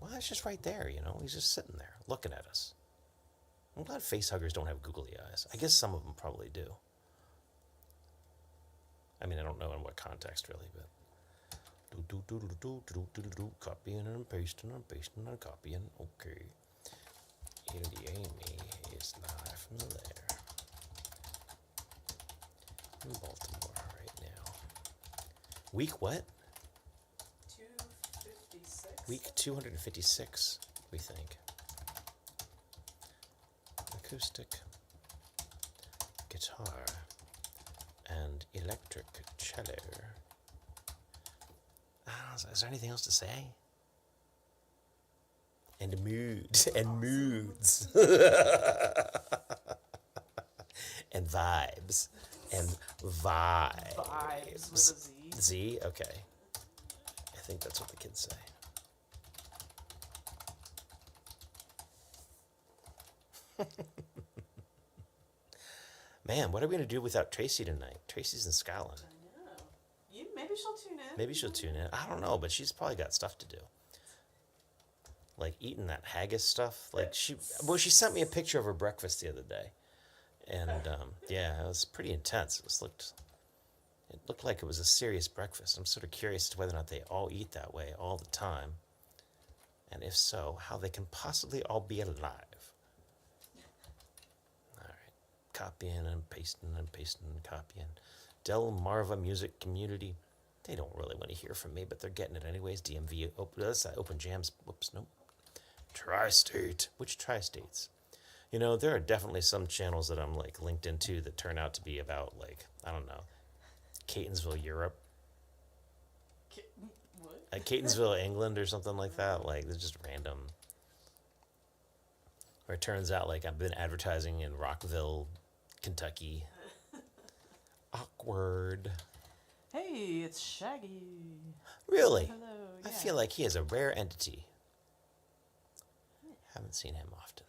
Well, it's just right there, you know. He's just sitting there looking at us. I'm glad face huggers don't have googly eyes. I guess some of them probably do. I mean, I don't know in what context really, but copying and pasting and pasting and copying. Okay. ilyAIMY is live from the Lair in Baltimore right now. Week what? 256. Week 256, we think. Acoustic guitar and electric cello. Is there anything else to say? And moods and moods and vibes and vibes. Vibes with a Z. Z? Okay. I think that's what the kids say. Man, what are we going to do without Tracy tonight? Tracy's in Scotland. I know. Maybe she'll tune in. Maybe she'll tune in. I don't know, but she's probably got stuff to do. Like eating that haggis stuff. Like she sent me a picture of her breakfast the other day. And yeah, it was pretty intense. It looked like it was a serious breakfast. I'm sort of curious as to whether or not they all eat that way all the time. And if so, how they can possibly all be alive. Copying and pasting and pasting and copying. Delmarva Music Community. They don't really want to hear from me, but they're getting it anyways. DMV, Open Jams. Whoops, nope. Tri-State. Which Tri-States? You know, there are definitely some channels that I'm like linked into that turn out to be about like, I don't know, Catonsville, Europe. What? Catonsville, England or something like that. Like, they're just random. Or it turns out like I've been advertising in Rockville, Kentucky. Awkward. Hey, it's Shaggy. Really? Hello. I Yeah. feel like he is a rare entity. Haven't seen him often.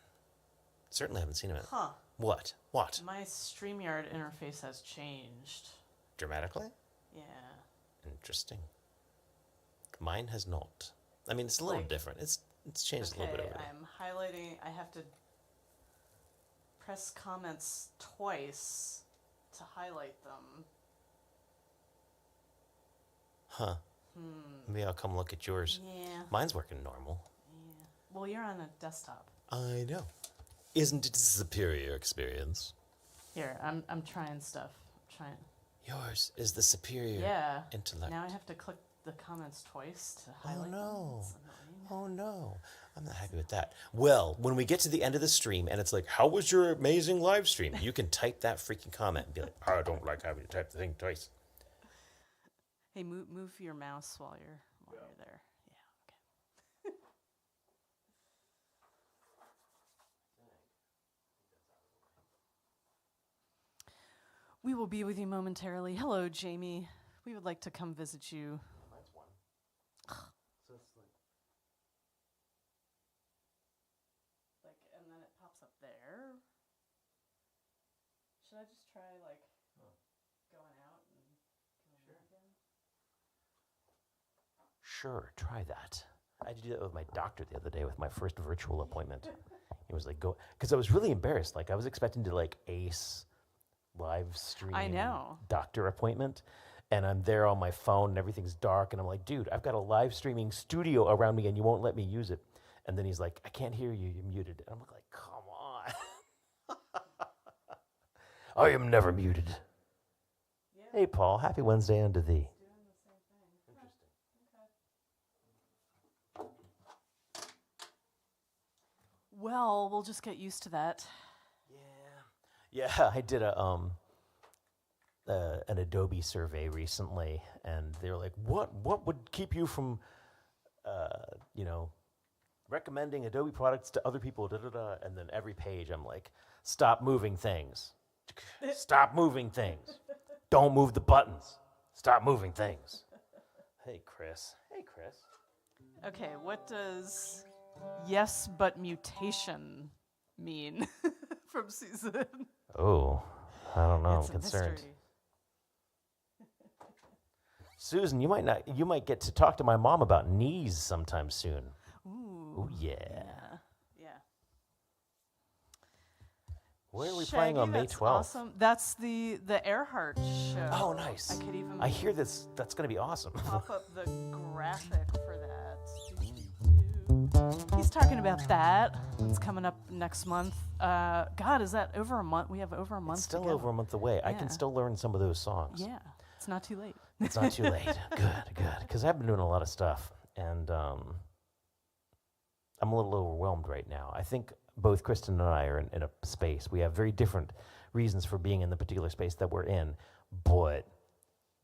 Certainly haven't seen him. Huh. What? What? My StreamYard interface has changed. Dramatically? Yeah. Interesting. Mine has not. I mean, it's a little different. It's changed a little bit over there. I'm highlighting. I have to press comments twice to highlight them. Huh. Maybe I'll come look at yours. Yeah. Mine's working normal. Yeah. Well, you're on a desktop. I know. Isn't it a superior experience? Here, I'm trying stuff. I'm trying. Yours is the superior intellect. Now I have to click the comments twice to highlight them. no. It's annoying. Oh no, I'm not happy with that. Well, when we get to the end of the stream and it's like, how was your amazing live stream? You can type that freaking comment and be like, I don't like having to type the thing twice. Hey, move your mouse while you're there. Yeah, okay. We will be with you momentarily. Hello, Jamie. We would like to come visit you. Mine's one. So it's Like, and then it pops up there. Should I just try, like, going out and coming in again? Sure, try that. I had to do that with my doctor the other day with my first virtual appointment. He was like, go, because I was really embarrassed. Like, I was expecting to like ace live stream I know. doctor appointment. And I'm there on my phone and everything's dark. And I'm like, dude, I've got a live streaming studio around me and you won't let me use it. And then he's like, I can't hear you. You're muted. And I'm like, come on. I am never muted. Yeah. Hey, Paul. Happy Wednesday unto thee. Doing the same thing. Interesting. Okay. Well, we'll just get used to that. Yeah, I did an Adobe survey recently, and they were like, "What would keep you from, recommending Adobe products to other people?" Da da da. And then every page, I'm like, "Stop moving things. Stop moving things. Don't move the buttons. Stop moving things." Hey, Chris. Okay, what does yes but mutation mean from Susan? Oh, I don't know. It's I'm a concerned. mystery. Susan, you might get to talk to my mom about knees sometime soon. Ooh. Ooh, yeah. Yeah. Where are we Shaggy, playing on May that's 12th? Awesome. That's the Earhart show. Oh, nice. I could even I hear that's going to be awesome. pop up the graphic for that. He's talking about that. It's coming up next month. God, is that over a month? We have over a month. It's still to go. over a month away. I can Yeah. still learn some of those songs. Yeah, it's not too late. It's not too late. Good. Because I've been doing a lot of stuff, and I'm a little overwhelmed right now. I think both Kristen and I are in a space. We have very different reasons for being in the particular space that we're in, but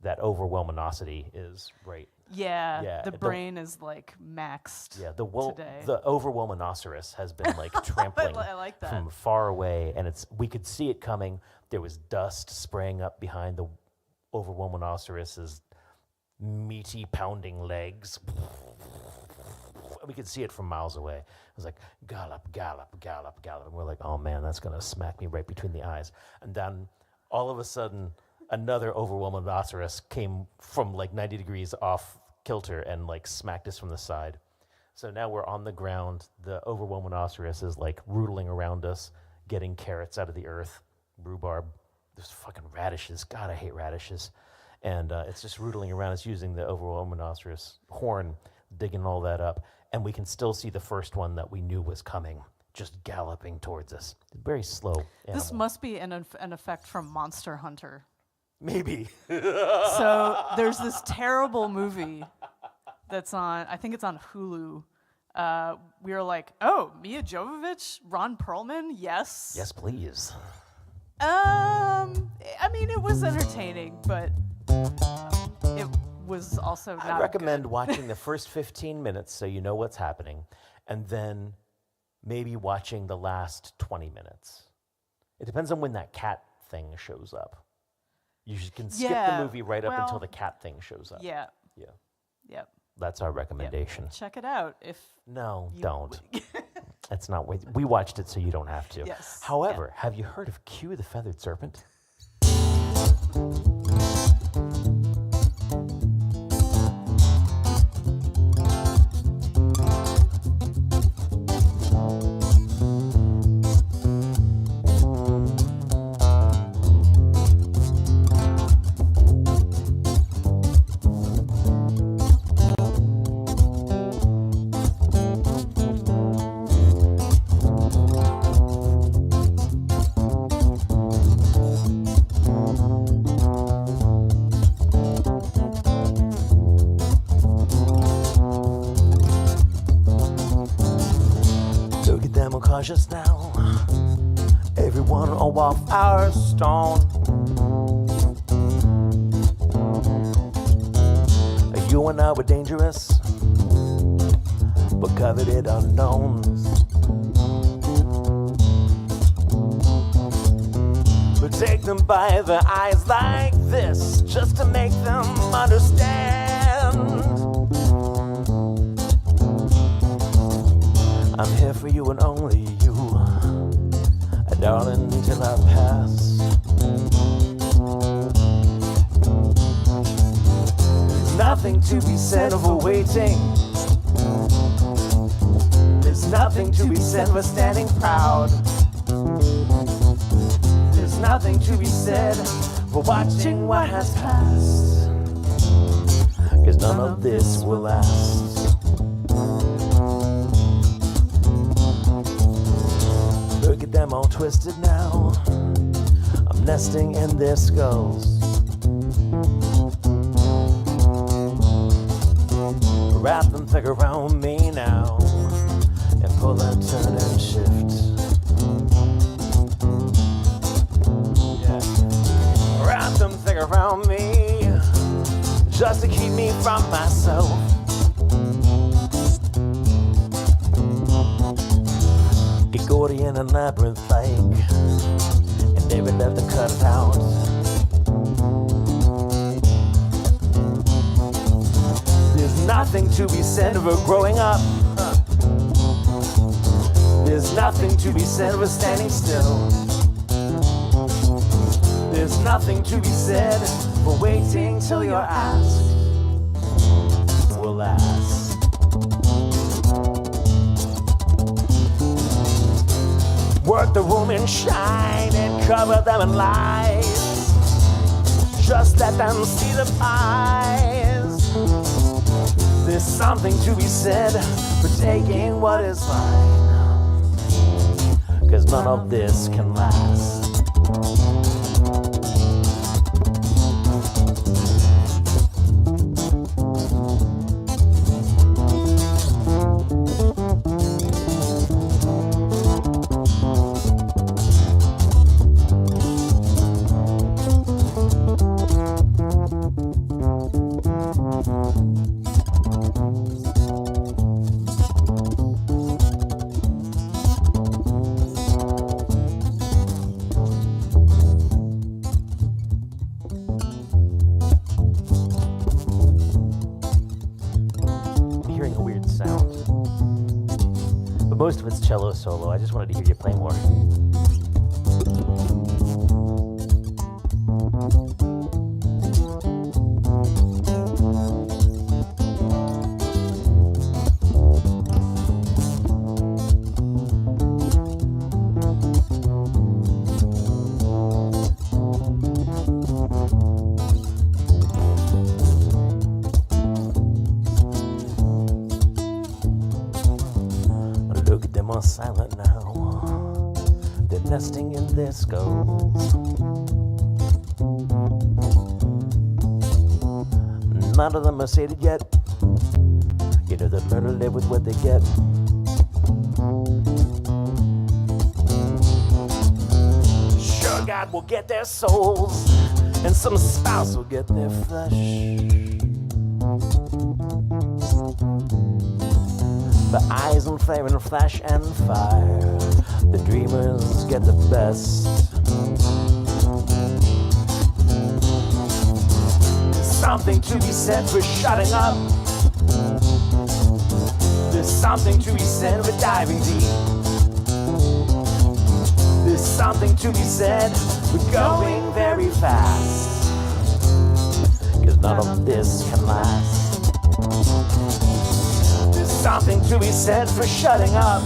that overwhelminosity is right. Yeah, the brain is like maxed. Yeah, today. the overwhelminoceros has been like trampling I like that. from far away, and we could see it coming. There was dust spraying up behind the overwhelminoceros's meaty pounding legs. We could see it from miles away. It was like gallop, gallop, gallop, gallop, and we're like, oh man, that's gonna smack me right between the eyes. And then all of a sudden, another overwhelminoceros came from like 90 degrees off kilter and like smacked us from the side. So now we're on the ground. The overwhelminoceros is like rootling around us, getting carrots out of the earth, rhubarb. There's fucking radishes. God, I hate radishes. And it's just rootling around us using the overwhelminoceros horn, digging all that up. And we can still see the first one that we knew was coming, just galloping towards us. Very slow animal. This must be an effect from Monster Hunter. Maybe. So there's this terrible movie that's on, I think it's on Hulu. We were like, oh, Mia Jovovich, Ron Perlman, yes. Yes, please. I mean, it was entertaining, but it was also not I recommend good. watching the first 15 minutes so you know what's happening, and then maybe watching the last 20 minutes. It depends on when that cat thing shows up. You can skip the movie right up until the cat thing shows up. Yeah. Yeah. Yep. That's our recommendation. Check it out if No, you don't. That's not what we watched it, so you don't have to. Yes. However, have you heard of Q the Feathered Serpent? Look at them, we're cautious now. Everyone all off our stone. You and I were dangerous, but coveted unknowns. But take them by the eyes like this, just to make them understand. I'm here for you and only you, darling, till I pass. There's nothing to be said for waiting. There's nothing to be said for standing proud. There's nothing to be said for watching what has passed. 'Cause none of this will last. Look at them all twisted now. I'm nesting in their skulls. Wrap them thick around me now and pull and turn and shift. Yeah. Wrap them thick around me just to keep me from myself. Get Gordian and labyrinth-like, and David left to cut it out. There's nothing to be said for growing up. There's nothing to be said for standing still. There's nothing to be said for waiting till you're asked. Will last. let the room in shine and cover them in lies. Just let them see the pies. There's something to be said for taking what is mine, 'cause none of this can last. Most of it's cello solo. I just wanted to hear you play more. Silent now, they're nesting in their skulls. None of them are sated yet. You know they learn to live with what they get. Sure, God will get their souls, and some spouse will get their flesh. The eyes and flame and flash and fire, the dreamers get the best. There's something to be said for shutting up. There's something to be said for diving deep. There's something to be said for going very fast, 'cause none of this can last. Something to be said for shutting up.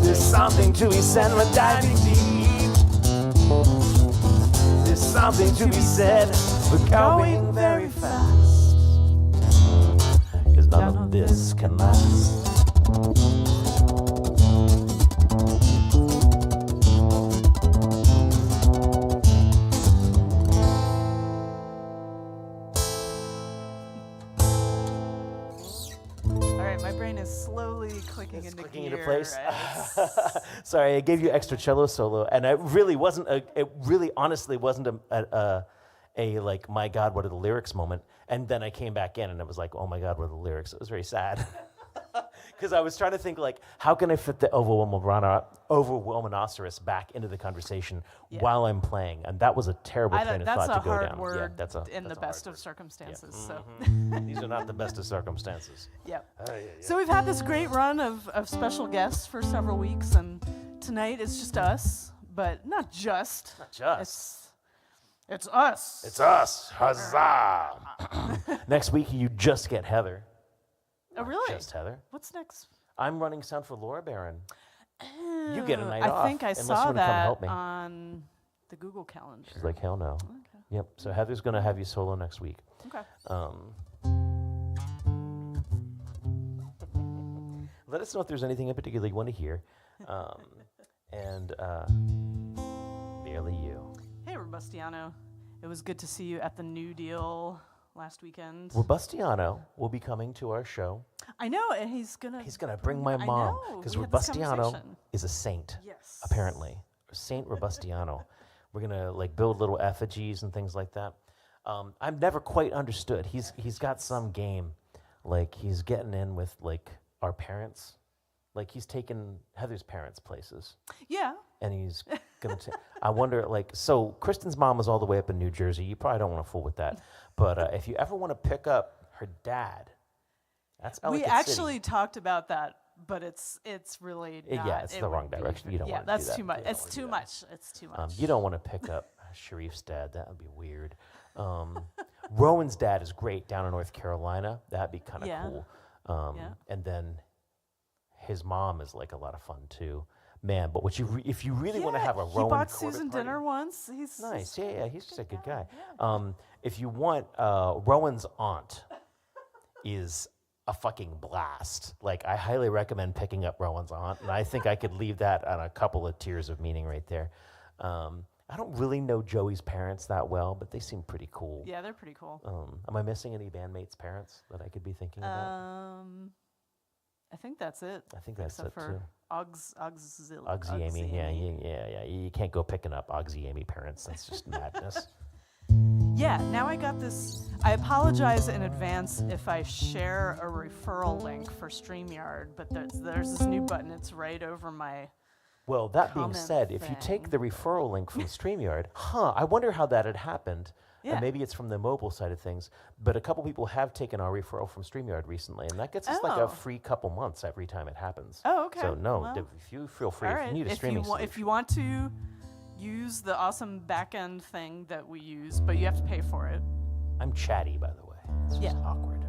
There's something to be said for diving deep. There's something to be said for going very fast, 'cause none of this can last. Clicking into place. Sorry, I gave you extra cello solo, and it really wasn't it really honestly wasn't a like, my God, what are the lyrics moment. And then I came back in and it was like, oh my God, what are the lyrics? It was very sad. Because I was trying to think, like, how can I fit the overwhelminoceros back into the conversation while I'm playing? And that was a terrible train of thought to go down. That's a hard word in the best of circumstances. So these are not the best of circumstances. So we've had this great run of special guests for several weeks, and tonight it's just us, but not just. Not just. It's us. It's us. Huzzah! Next week you just get Heather. Oh, really? Just Heather. What's next? I'm running sound for Laura Barron. Oh, You get a night off. I think I saw that on the Google Calendar. She's like, hell no. Okay. Yep. So Heather's going to have you solo next week. Okay. Let us know if there's anything in particular you want to hear. And merely you. Hey, Robustiano. It was good to see you at the New Deal last weekend. Robustiano will be coming to our show. I know, and he's gonna bring my mom, because Robustiano is a saint. Yes. Apparently, Saint Robustiano. We're gonna like build little effigies and things like that. I've never quite understood. He's got some game, like he's getting in with like our parents, like he's taken Heather's parents' places. Yeah. And he's gonna. I wonder, like, so Kristen's mom is all the way up in New Jersey. You probably don't want to fool with that, but if you ever want to pick up her dad, that's Ellicott We actually City. Talked about that, but it's really not. Yeah, it's the wrong direction. You don't want to do that. Yeah, that's too much. It's too much. It's too much. You don't want to pick up Sharif's dad. That would be weird. Rowan's dad is great down in North Carolina. That'd be kind of cool. And then his mom is like a lot of fun too. Man, but if you really want to have a he Rowan bought Corbett Susan party, dinner once. He's nice. Yeah, he's just a good guy. If you want, Rowan's aunt is a fucking blast. Like, I highly recommend picking up Rowan's aunt, and I think I could leave that on a couple of tiers of meaning right there. I don't really know Joey's parents that well, but they seem pretty cool. Yeah, they're pretty cool. Am I missing any bandmates' parents that I could be thinking about? I think that's it. I think that's except it for too. Ogsy-Amy. Yeah. You can't go picking up ilyAIMY parents. That's just madness. Yeah, now I got this. I apologize in advance if I share a referral link for StreamYard, but there's this new button. It's right over my. Well, that being comment said, if you take thing. the referral link from StreamYard, I wonder how that had happened. Yeah. And maybe it's from the mobile side of things. But a couple people have taken our referral from StreamYard recently, and that gets us like a free couple months every time it happens. Oh, okay. So no, Well, if you feel free, all if right. you need a streaming solution. If you want to use the awesome back-end thing that we use, but you have to pay for it. I'm chatty, by the way. It's just awkward.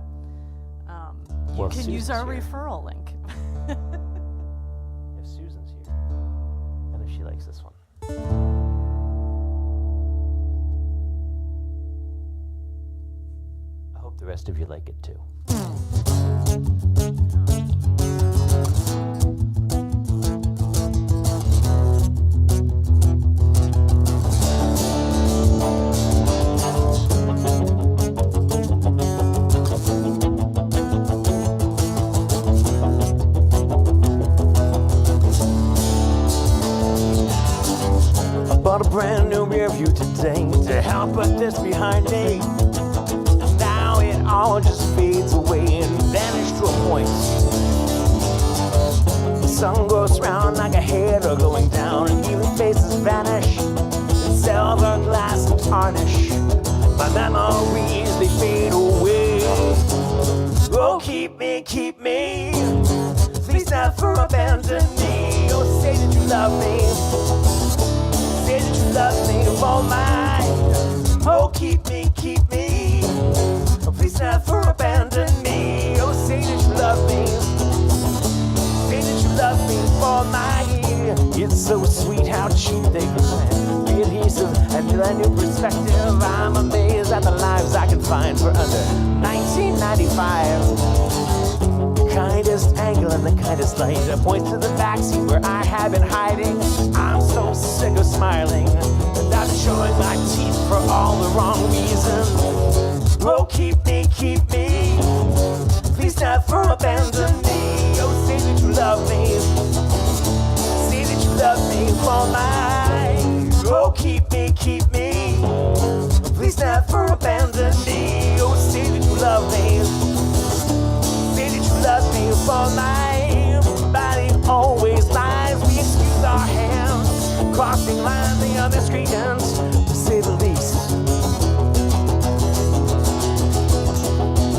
You Well, can use Susan's our here. referral link. If Susan's here, and if she likes this one. I hope the rest of you like it too. Bought a brand new rear view today to help put this behind me. Now it all just fades away and vanishes to a point. The sun goes round like a hater going down, and even faces vanish and silver glass and tarnish. My memories, they fade away. Oh, keep me, please never abandon me. Oh, say that you love me. Say that you love me for mine. Oh, keep me. Oh, please never abandon me. Oh, say that you love me. Say that you love me for mine. It's so sweet how cheap they grind. The adhesive and a new perspective. I'm amazed at the lives I can find for under $19.95. Kindest angle and the kindest light. I point to the backseat where I have been hiding. I'm so sick of smiling, and I'm showing my teeth for all the wrong reasons. Oh, keep me. Please never abandon me. Oh, say that you love me. Say that you love me for mine. Oh, keep me. Please never abandon me. Oh, say that you love me. Love me for my body always lies. We excuse our hands, crossing lines beyond the screens, to say the least.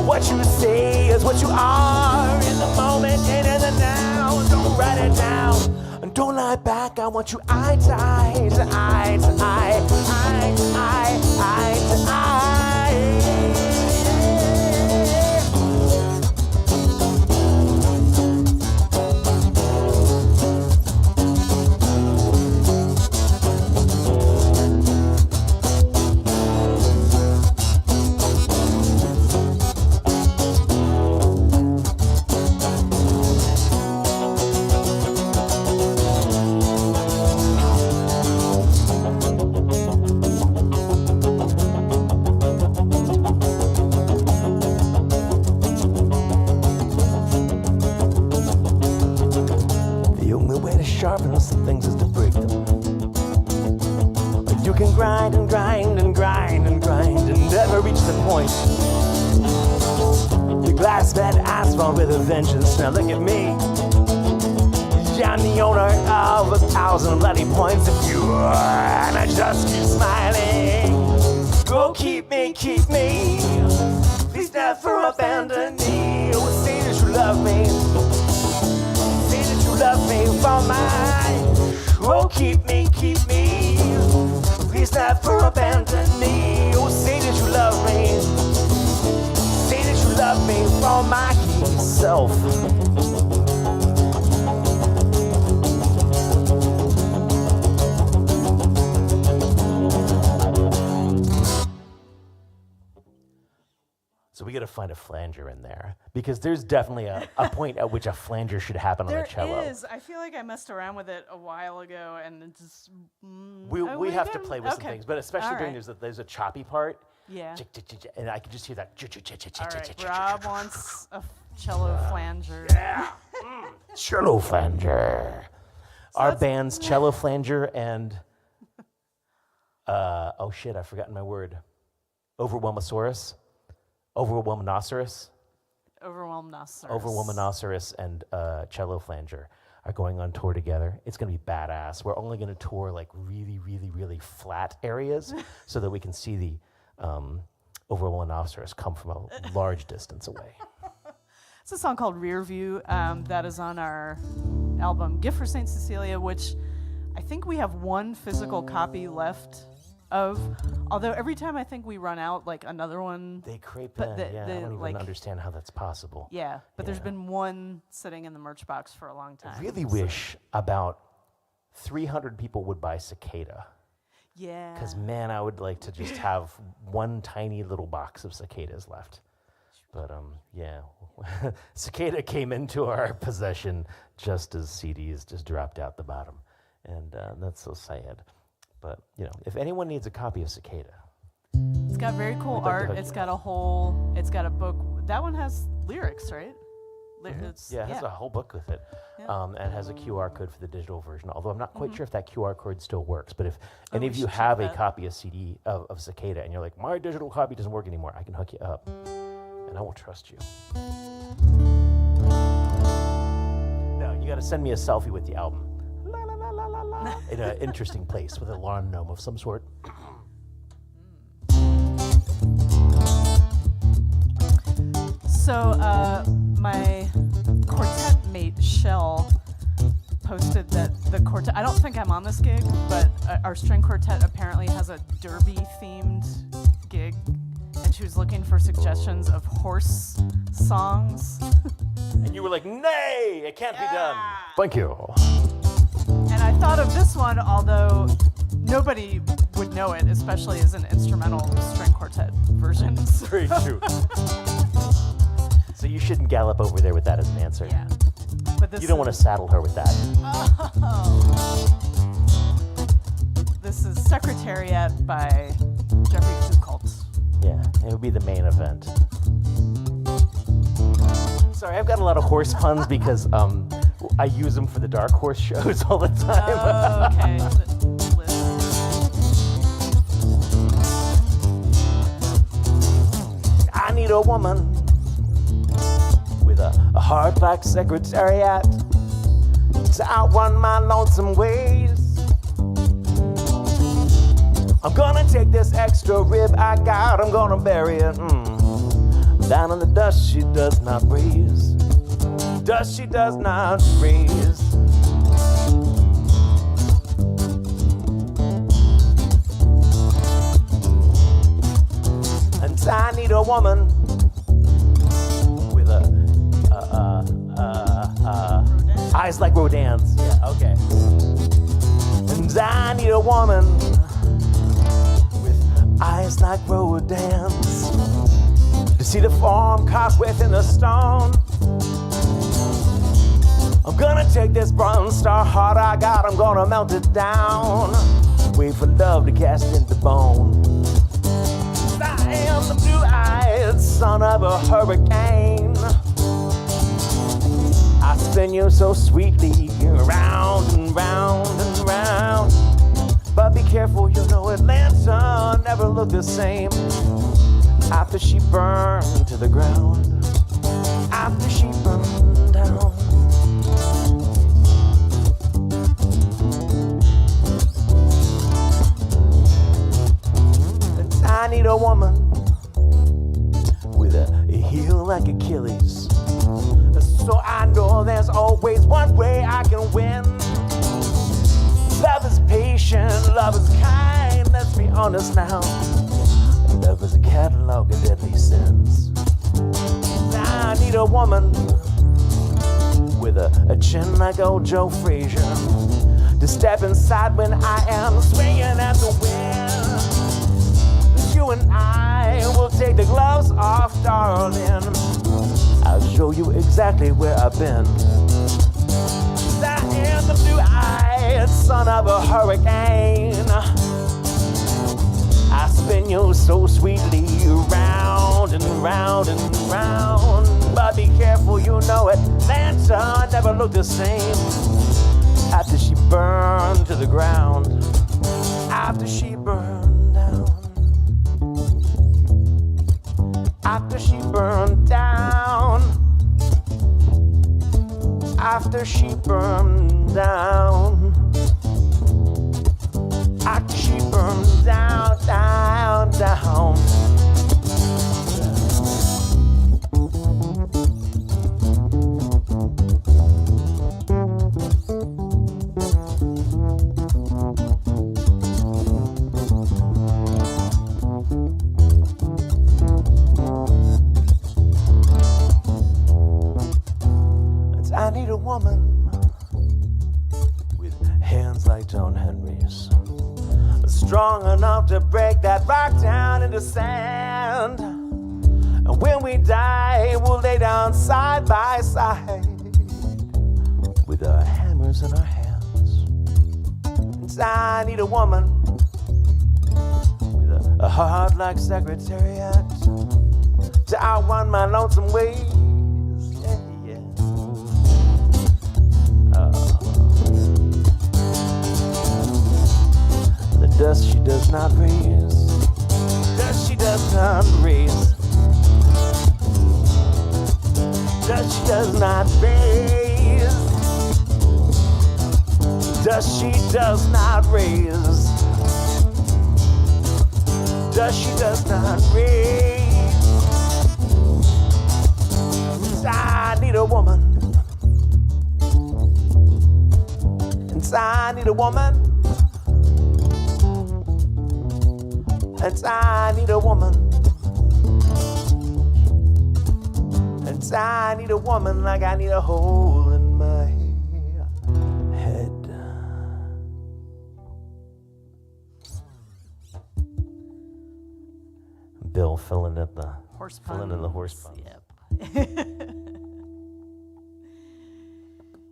What you say is what you are in the moment and in the now. Don't write it down and don't lie back. I want you eye to eye to eye to eye, eye to eye, eye to eye. Sharpen some things is to break them. You can grind and grind and grind and grind and never reach the point. The glass bed asphalt with a vengeance. Now look at me. I'm the owner of 1,000 bloody points of view, and I just keep smiling. Oh, keep me. Please never abandon me. Oh, say that you love me. Love me for mine. Oh, keep me. Please never abandon me. Oh, say that you love me. Say that you love me for my self. So we got to find a flanger in there because there's definitely a point at which a flanger should happen on a cello. There is. I feel like I messed around with it a while ago, and it just. We have to play with some things, but especially during there's a choppy part. Yeah. And I can just hear that. All right. Rob wants a cello flanger. Yeah. Cello flanger. Our band's cello flanger and oh shit, I've forgotten my word. Overwhelmosaurus. Overwhelminoceros and cello flanger are going on tour together. It's going to be badass. We're only going to tour like really, really, really flat areas so that we can see the Overwhelminoceros come from a large distance away. It's a song called Rear View that is on our album Gift for St. Cecilia, which I think we have one physical copy left of, although every time I think we run out, like another one. They creep in, I don't even understand how that's possible. Yeah, but there's been one sitting in the merch box for a long time. I really wish about 300 people would buy Cicada. Yeah. Because, man, I would like to just have one tiny little box of cicadas left. But, yeah, Cicada came into our possession just as CDs just dropped out the bottom. And that's so sad. But, you know, if anyone needs a copy of Cicada. It's got very cool art. It's got a book. That one has lyrics, right? Yeah, it has a whole book with it. Yeah. And it has a QR code for the digital version, although I'm not quite sure if that QR code still works. But if any of you have a copy of CD of Cicada and you're like, my digital copy doesn't work anymore, I can hook you up. And I will trust you. No, you got to send me a selfie with the album. In an interesting place with a lawn gnome of some sort. So my quartet mate Shell posted that the quartet, I don't think I'm on this gig, but our string quartet apparently has a derby themed gig, and she was looking for suggestions of horse songs. And you were like, nay, it can't be done. Thank you. And I thought of this one, although nobody would know it, especially as an instrumental string quartet version. Very true. So you shouldn't gallop over there with that as an answer. Yeah. But this you don't want to saddle her with that. Oh. This is Secretariat by Jeffrey Foucault. Yeah, it would be the main event. Sorry, I've got a lot of horse puns because I use them for the Dark Horse shows all the time. Oh, okay. I need a woman with a heart like Secretariat to outrun my lonesome ways. I'm gonna take this extra rib I got, I'm gonna bury it down in the dust she does not raise. Dust she does not raise. And I need a woman with eyes like Rodin's. Yeah, okay. And I need a woman with eyes like Rodin's to see the form caught within the stone. I'm gonna take this bronze star heart I got, I'm gonna melt it down. Wait for love to cast into bone. I am the blue-eyed son of a hurricane. I spin you so sweetly round and round and round. But be careful, you know Atlanta never looked the same after she burned to the ground. After she burned down. And I need a woman with a heel like Achilles, so I know there's always one way I can win. Love is patient, love is kind, let's be honest now. Love is a catalog of deadly sins. I need a woman with a chin like old Joe Frazier to step inside when I am swinging at the wind. You and I will take the gloves off, darling. darling. I'll show you exactly where I've been. I am the blue-eyed son of a hurricane. I spin you so sweetly round and round and round. But be careful, you know Atlanta never looked the same after she burned to the ground. After she burned down. After she burned down. After she burned down. After she burned down, down, down. I need a woman with hands like John Henry's, strong enough to break that rock down into sand. And when we die, we'll lay down side by side with our hammers in our hands. And I need a woman with a heart like Secretariat to outrun my lonesome ways. The dust she does not raise. Dust she does not raise. Dust she does not raise. Dust she does not raise. Dust she does not raise. I need a woman. I need a woman. And I need a woman. And I need a woman like I need a hole in my head. Bill filling in the Horse filling in the horse puns.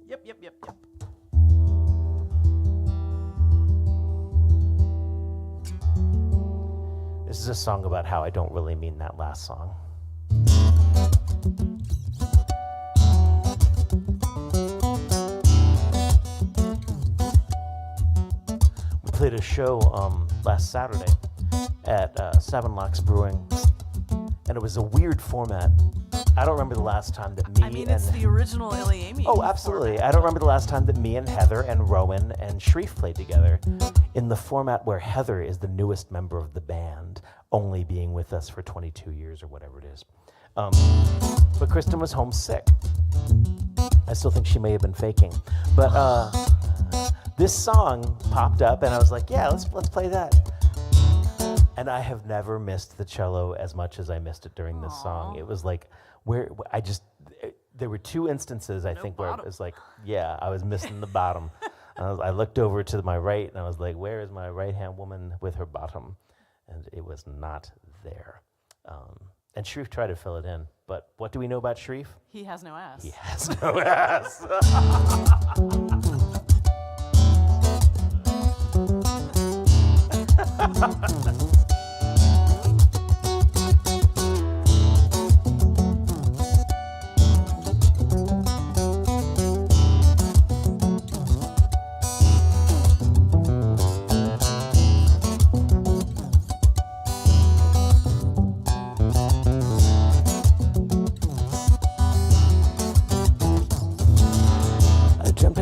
Yep. Yep. This is a song about how I don't really mean that last song. We played a show last Saturday at Seven Locks Brewing, and it was a weird format. I don't remember the last time that me I mean, it's the original ilyAIMY. Oh, absolutely. format. I don't remember the last time that me and Heather and Rowan and Sharif played together in the format where Heather is the newest member of the band, only being with us for 22 years or whatever it is. But Kristen was homesick. I still think she may have been faking. But this song popped up and I was like, yeah, let's play that. And I have never missed the cello as much as I missed it during this song. It was like, there were two instances, I think, where it was like, yeah, I was missing the bottom. I looked over to my right, and I was like, where is my right-hand woman with her bottom? And it was not there. And Sharif tried to fill it in, but what do we know about Sharif? He has no ass. He has no ass.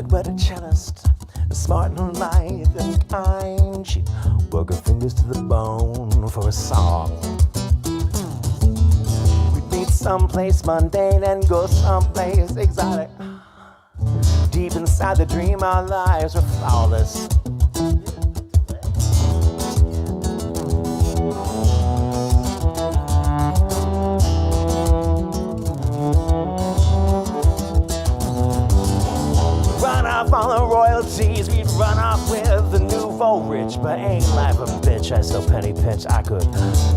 But a cellist, smart and lithe and kind, she'd work her fingers to the bone for a song. We'd meet someplace mundane and go someplace exotic. Deep inside the dream, our lives were flawless. On the royalties, we'd run off with the nouveau rich, but ain't life a bitch? I still penny pinch. I could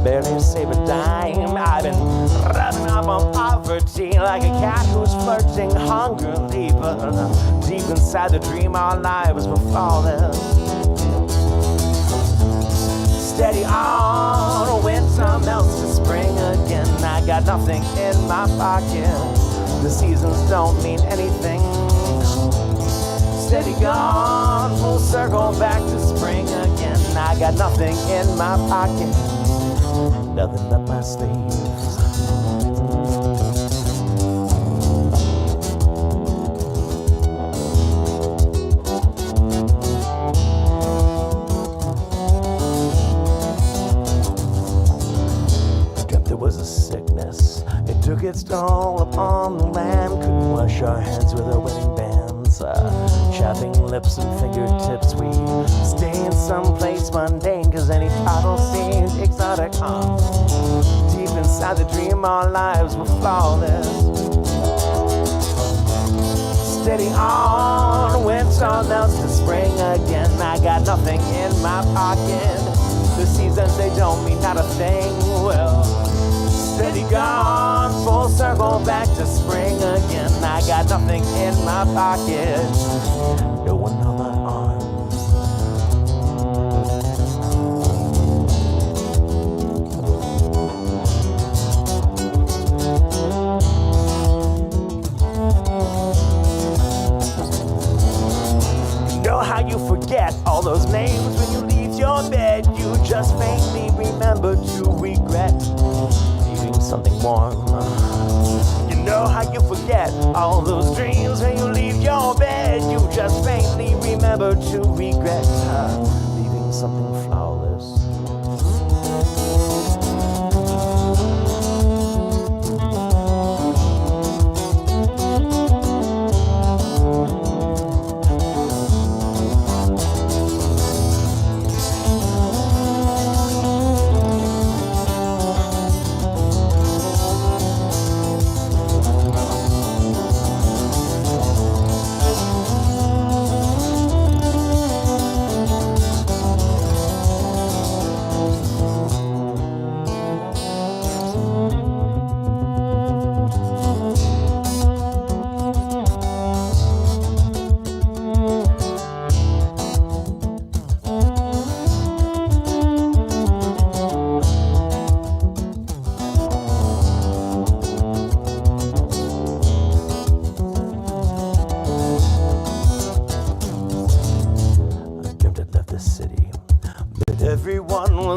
barely save a dime. I've been rubbing off from poverty, like a cat who's flirting hungrily. But deep inside the dream, our lives were flawless. Steady on, winter melts to spring again. I got nothing in my pocket. The seasons don't mean anything. Steady gone, full circle back to spring again. I got nothing in my pocket, nothing up my sleeves. Took its toll upon the land. Couldn't wash our hands with our wedding bands. Chapping lips and fingertips. We stay in some place mundane, cause any title seemed exotic. Deep inside the dream, our lives were flawless. Steady on, winter melts to spring again. I got nothing in my pocket. The seasons, they don't mean not a thing. Well, steady gone, full circle back to spring again. I got nothing in my pocket, no one on my arms. You know how you forget all those names when you leave your bed? You just faintly remember to regret something warm. You know how you forget all those dreams when you leave your bed? You just faintly remember to regret leaving something flawless.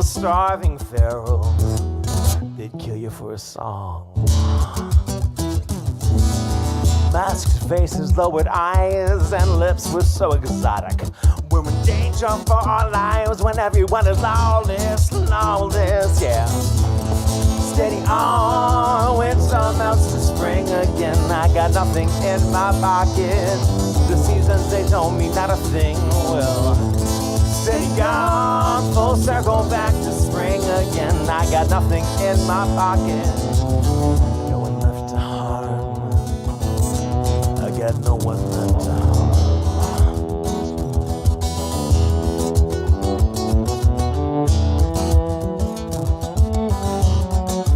Starving feral, they'd kill you for a song. Masked faces, lowered eyes, and lips were so exotic. We're in danger for our lives when everyone is lawless, lawless, yeah. Steady on, winter melts to spring again. I got nothing in my pocket. The seasons, they don't mean not a thing. Well, steady gone, full circle back to spring again. I got nothing in my pocket, no one left to harm. I got no one left to harm.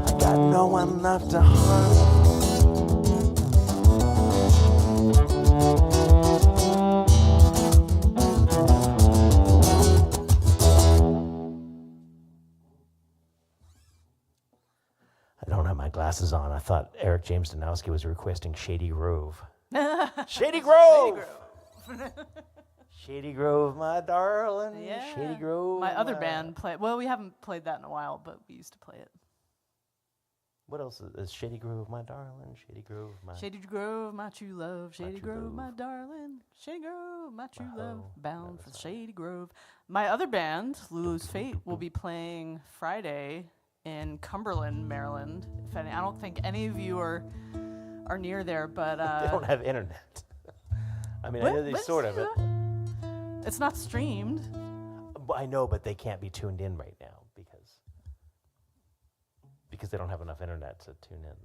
I got no one left to harm. Glasses on. I thought Eric James Danowski was requesting Shady Grove. Shady Grove! Shady Grove, my darling. Yeah. Shady Grove. My other band played. Well, we haven't played that in a while, but we used to play it. What else is Shady Grove, my darling? Shady Grove, my... Shady Grove, my true love. Shady Grove, my darling. Shady Grove, my true love. Bound for Shady Grove. My other band, Lulu's Fate, will be playing Friday in Cumberland, Maryland. I don't think any of you are near there, but they don't have internet. I mean, I know they sort of. It's not streamed. I know, but they can't be tuned in right now because they don't have enough internet to tune in.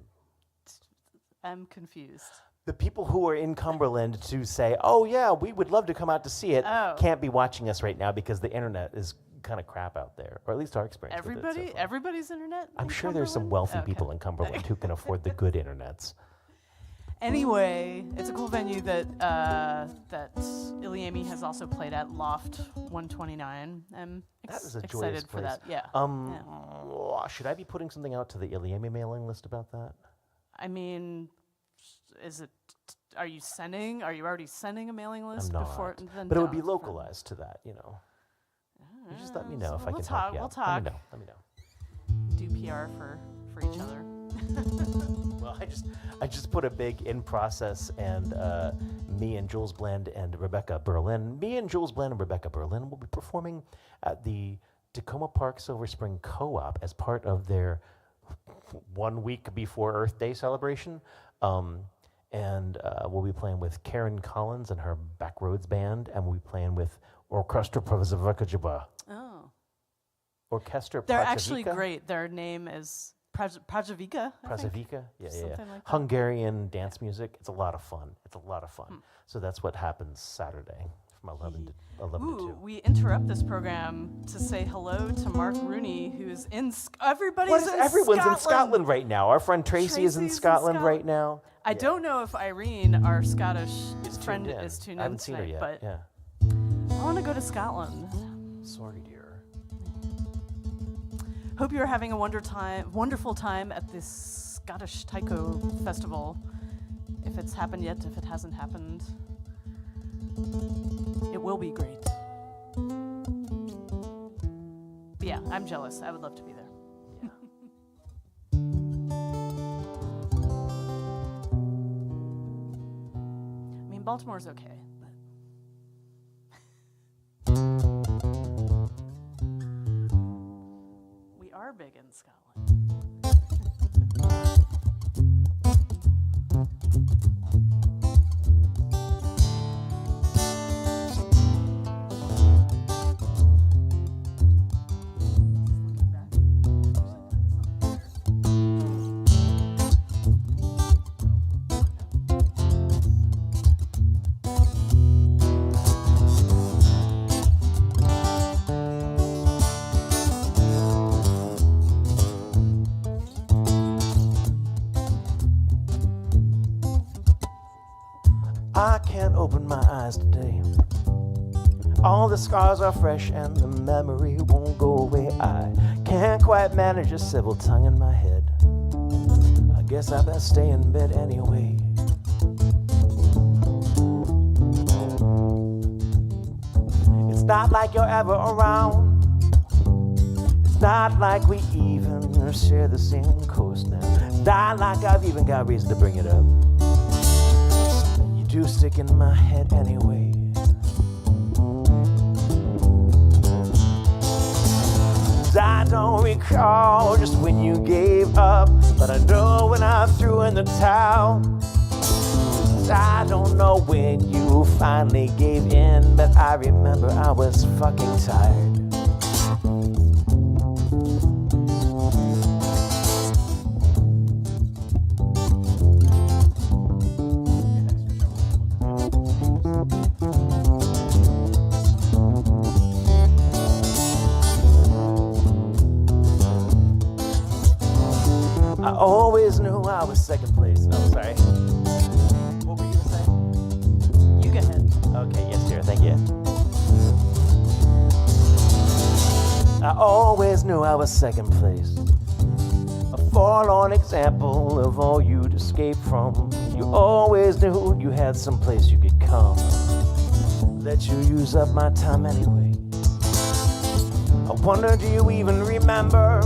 I'm confused. The people who are in Cumberland to say, "Oh yeah, we would love to come out to see it," can't be watching us right now because the internet is kind of crap out there, or at least our experience with it so far. Everybody's internet. I'm in sure there's some Cumberland? wealthy people in Cumberland who can afford the good internets. Anyway, it's a cool venue that ilyAIMY has also played at, Loft 129. I'm That is a joyous excited for place. that. Yeah. Should I be putting something out to the ilyAIMY mailing list about that? I mean, are you already sending a mailing list I'm before? not. Then But it would be don't. localized to that, You just let me know if I we'll can talk, help you we'll out. talk. Let me know. Do PR for each other. Well, I just put a big in process, and me and Jules Bland and Rebecca Berlin will be performing at the Tacoma Park Silver Spring Co-op as part of their 1 week before Earth Day celebration. And we'll be playing with Karen Collins and her Backroads Band, and we'll be playing with Orchestra Pravazavica. Oh. Orchestra They're Prajavica? actually great. Their name is Prajavica. Prajavica? Yeah. Something like that. Hungarian dance music. It's a lot of fun. So that's what happens Saturday from 11 to 2. We interrupt this program to say hello to Mark Rooney, who's everyone's in Scotland right now. Our friend Tracy is in Tracy's in Scotland right now. I don't know if Irene, our Scottish friend, is tuned in I haven't seen her tonight, yet. but Yeah. I want to go to Scotland. Sorry, dear. Hope you're having a wonderful time at this Scottish Taiko Festival. If it's happened yet, if it hasn't happened, it will be great. But yeah, I'm jealous. I would love to be there. Yeah. I mean, Baltimore's okay, but we are big in Scotland. I can't open my eyes today. All the scars are fresh and the memory won't go away. I can't quite manage a civil tongue in my head. I guess I best stay in bed anyway. It's not like you're ever around. It's not like we even share the same coast now. It's not like I've even got reason to bring it up. You stick in my head anyway. I don't recall just when you gave up, but I know when I threw in the towel. I don't know when you finally gave in, but I remember I was fucking tired. I always knew I was second place. Oh, sorry. What were you gonna say? You go ahead. Okay, yes, dear. Thank you. I always knew I was second place. A forlorn example of all you'd escape from. You always knew you had some place you could come. Let you use up my time anyway. I wonder, do you even remember?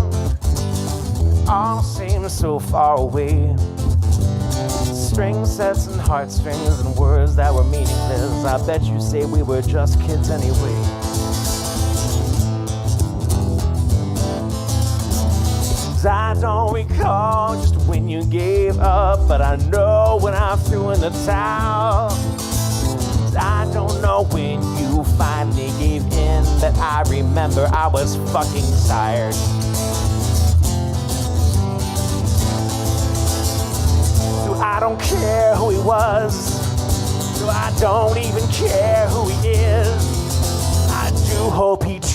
All seems so far away. String sets and heartstrings and words that were meaningless. I bet you say we were just kids anyway. I don't recall just when you gave up, but I know when I threw in the towel. I don't know when you finally gave in, but I remember I was fucking tired. I don't care who he was. No, I don't even care who he is. I do hope he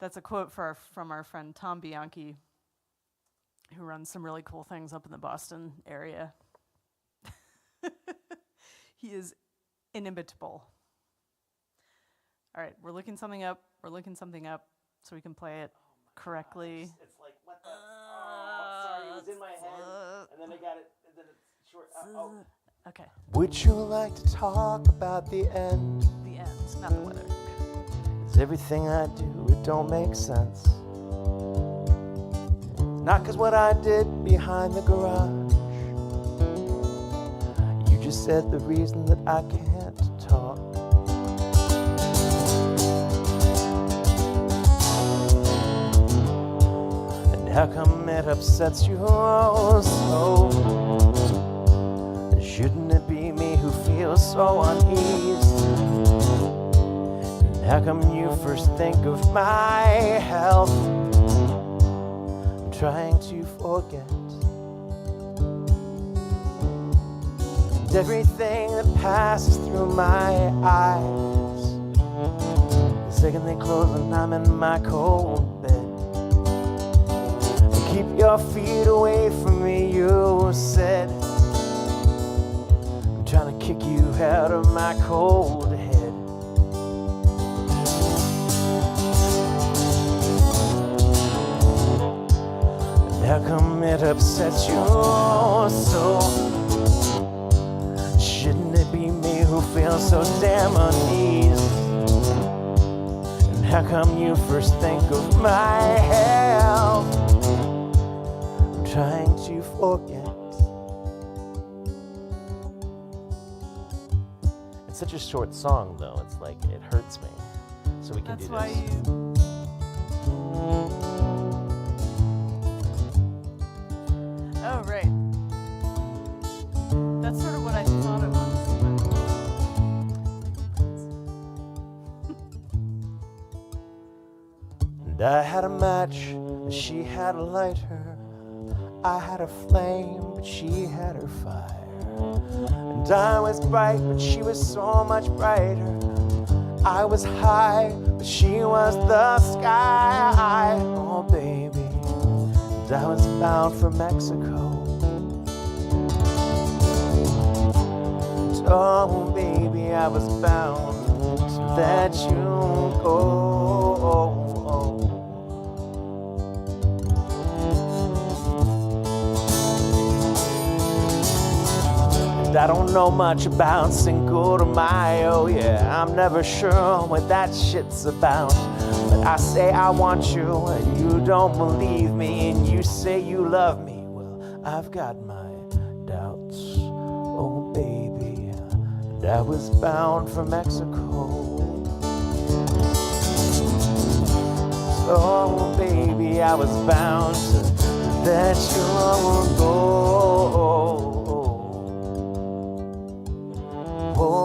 That's a quote from our friend Tom Bianchi, who runs some really cool things up in the Boston area. He is inimitable. All right, we're looking something up. So we can play it correctly. It's like, what the? Oh, sorry, it was in my head, and then I got it, and then it's short. Okay, Would you like to talk about the end? the end, not the weather. 'Cause everything I do, it don't make sense. Not 'cause what I did behind the garage. You just said the reason that I can't talk. And how come it upsets you so? Shouldn't it be me who feels so uneasy? And how come you first think of my health? I'm trying to forget. And everything that passes through my eyes. The second they close and I'm in my cold bed. And keep your feet away from me, you said. Trying to kick you out of my cold head. And how come it upsets you so? Shouldn't it be me who feels so damn uneasy? And how come you first think of my health? I'm trying to forget. Such a short song, though. It's like it hurts me. So we can That's do why this. Oh, right. That's sort of what I thought it was. And I had a match, and she had a lighter. I had a flame, but she had her fire. And I was bright, but she was so much brighter. I was high, but she was the sky. Oh, baby. And I was bound for Mexico. And oh, baby, I was bound to let you go. I don't know much about Cinco de Mayo, yeah, I'm never sure what that shit's about. But I say I want you, and you don't believe me, and you say you love me. Well, I've got my doubts, oh baby, and I was bound for Mexico. So baby, I was bound to let you go. Oh.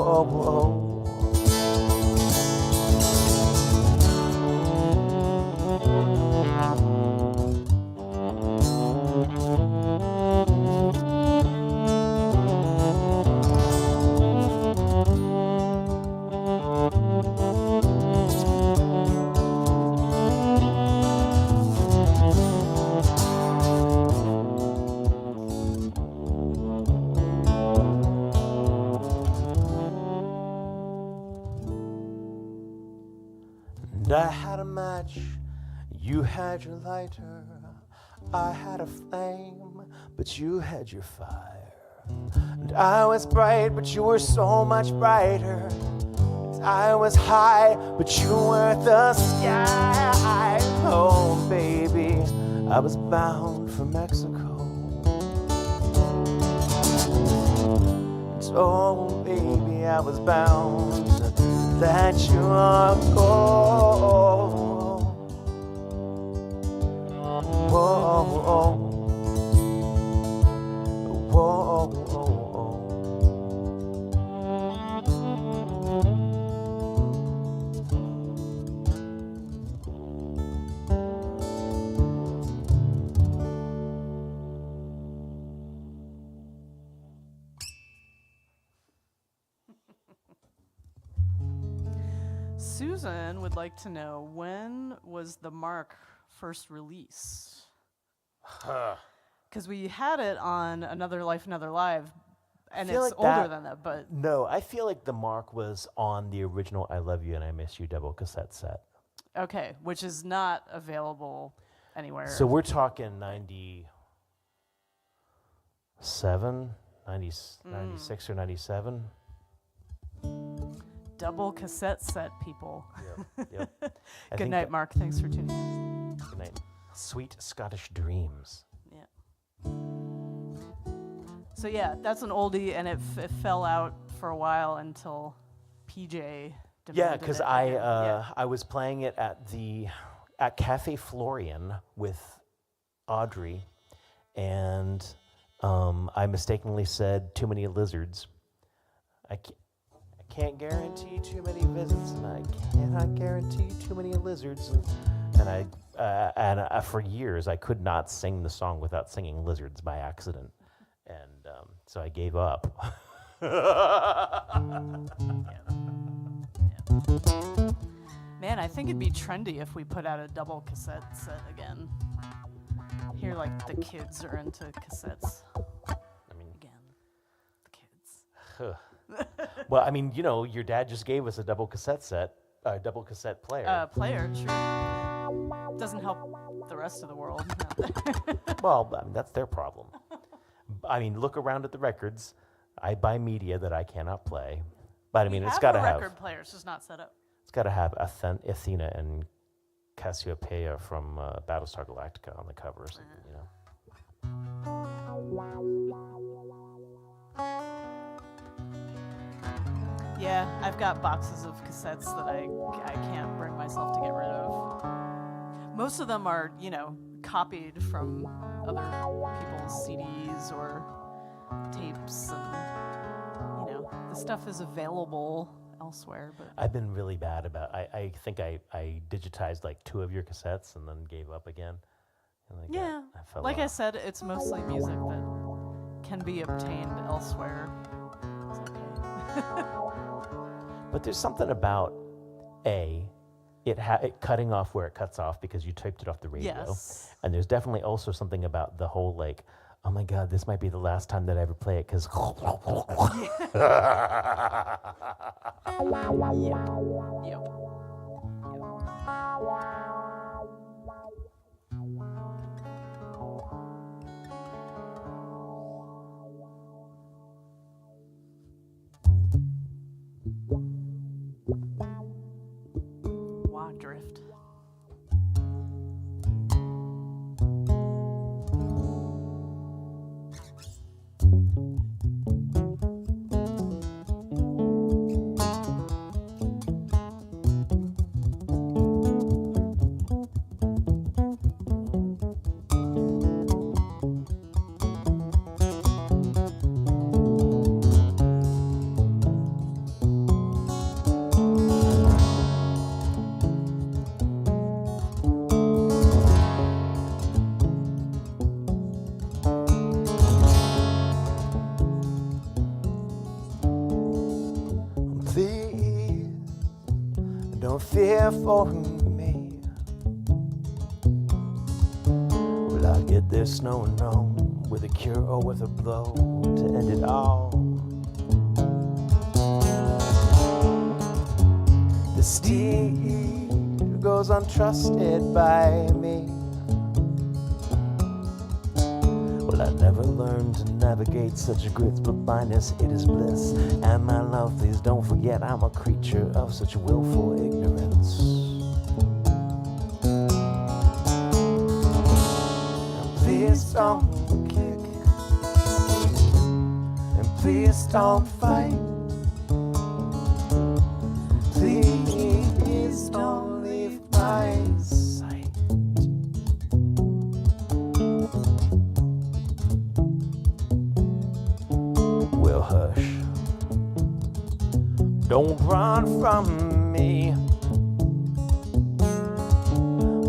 I had a match, you had your lighter. I had a flame, but you had your fire. And I was bright, but you were so much brighter. And I was high, but you were the sky. Oh, baby, I was bound for Mexico. And oh, baby, I was bound to let you go. Whoa. Susan would like to know, when was the Mark first released? Because we had it on Another Life, Another Live, and it's like older than that, but... No, I feel like the Mark was on the original I Love You and I Miss You double cassette set. Okay, which is not available anywhere. So we're talking 97, 96 or 97. Double cassette set, people. Yep. Good night, Mark. Thanks for tuning in. Good night. Sweet Scottish Dreams. Yeah. So yeah, that's an oldie, and it fell out for a while until PJ demanded Yeah, because it again. I was playing it at Cafe Florian with Audrey, and I mistakenly said too many lizards. I can't guarantee too many visits, and I cannot guarantee too many lizards. And for years I could not sing the song without singing lizards by accident, and so I gave up. Man, I think it'd be trendy if we put out a double cassette set again. Here, like, the kids are into cassettes. I mean, Again, the kids. well, I mean, you know, your dad just gave us a double cassette player. Player, sure. Doesn't help the rest of the world. Well, I mean, that's their problem. I mean, look around at the records. I buy media that I cannot play, but I mean, it's got to have. record player, it's just not set up. It's got to have Athena and Cassiopeia from Battlestar Galactica on the cover or something, you know. Yeah, I've got boxes of cassettes that I can't bring myself to get rid of. Most of them are, you know, copied from other people's CDs or tapes, and, you know, the stuff is available elsewhere. But I've been really bad about. I think I digitized like 2 of your cassettes and then gave up again. And yeah, I fell like off. I said, it's mostly music that can be obtained elsewhere. It's okay. But there's something about it cutting off where it cuts off because you typed it off the radio. Yes. And there's definitely also something about the whole like, oh my God, this might be the last time that I ever play it because. Yep. Drift. Don't fear for me. Will I get there snowing on with a cure or with a blow to end it all? The steed goes untrusted by me. Well, I never learned to navigate such grits, but blindness, it is bliss. And my love, please don't forget, I'm a creature of such willful ignorance. And please don't kick, and please don't fight. Please don't leave my sight. Well, hush. Don't run from me.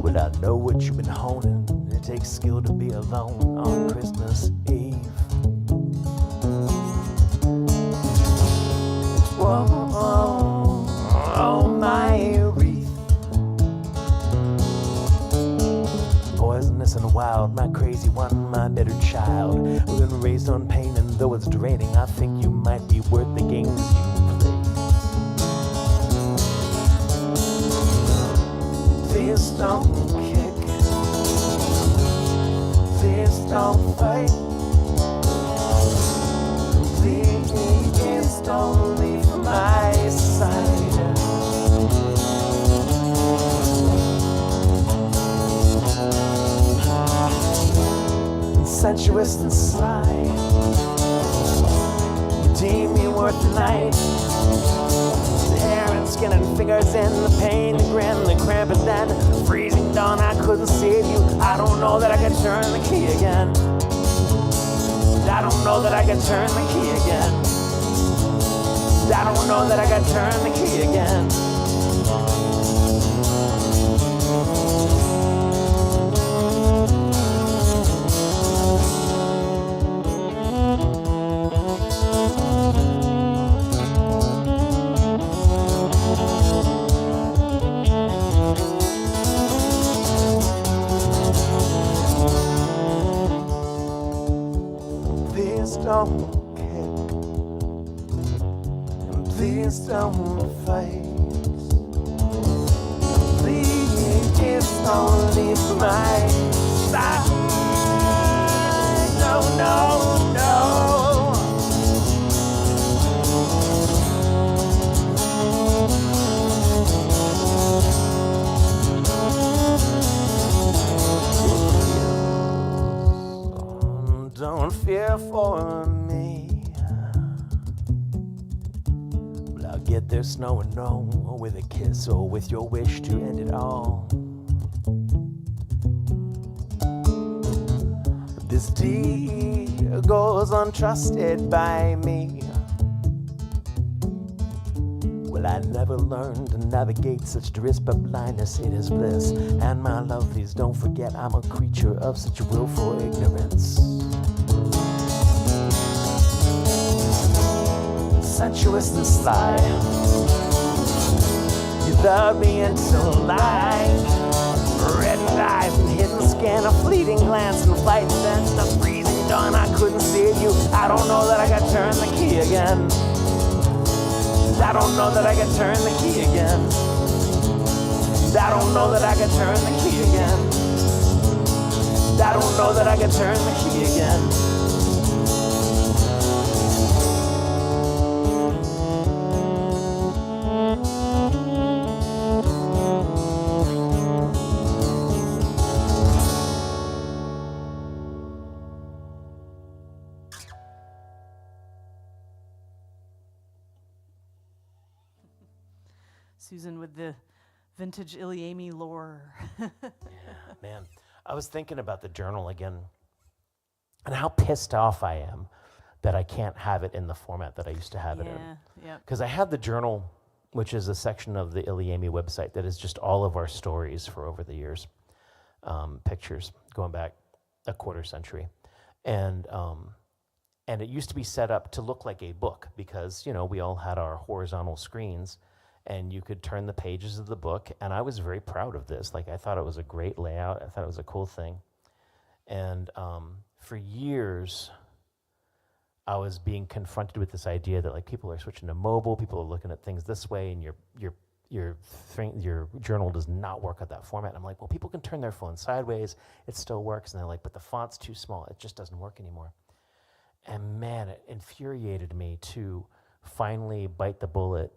Well, I know what you've been honing. It takes skill to be alone on Christmas Eve. Whoa, oh my crazy one, my better child. We've been raised on pain, and though it's draining, I think you might be worth the games you play. Please don't kick. Please don't fight. Please don't leave my side. Sensuous and sly, you deem me worth the night. The hair and skin and fingers and the pain, the grin, the cramp, and then freezing dawn. I couldn't save you. I don't know that I can turn the key again. I don't know that I can turn the key again. I don't know that I can turn the key again. Please don't kick, and please don't fight. Please don't leave my side. No, no, no. Don't fear for me. But I'll get there snow and no, or with a kiss, or with your wish to end it all. This deed goes untrusted by me. Well, I never learned to navigate such drifts, but blindness, it is bliss. And my lovelies, don't forget I'm a creature of such willful ignorance. Sensuous and sly, you love me until light. Red eyes and hidden skin, a fleeting glance and flight, and then the freezing dawn. I couldn't save you. I don't know that I can turn the key again. I don't know that I can turn the key again. I don't know that I can turn the key again. I don't know that I can turn the key again. Susan with the vintage ilyAIMY lore. Man, I was thinking about the journal again and how pissed off I am that I can't have it in the format that I used to have it in. Yeah. Because I have the journal, which is a section of the ilyAIMY website that is just all of our stories for over the years, pictures going back a quarter century. And it used to be set up to look like a book because, we all had our horizontal screens and you could turn the pages of the book. And I was very proud of this. Like, I thought it was a great layout. I thought it was a cool thing. And for years, I was being confronted with this idea that like people are switching to mobile, people are looking at things this way, and your journal does not work at that format. And I'm like, well, people can turn their phone sideways, it still works. And they're like, but the font's too small, it just doesn't work anymore. And man, it infuriated me to finally bite the bullet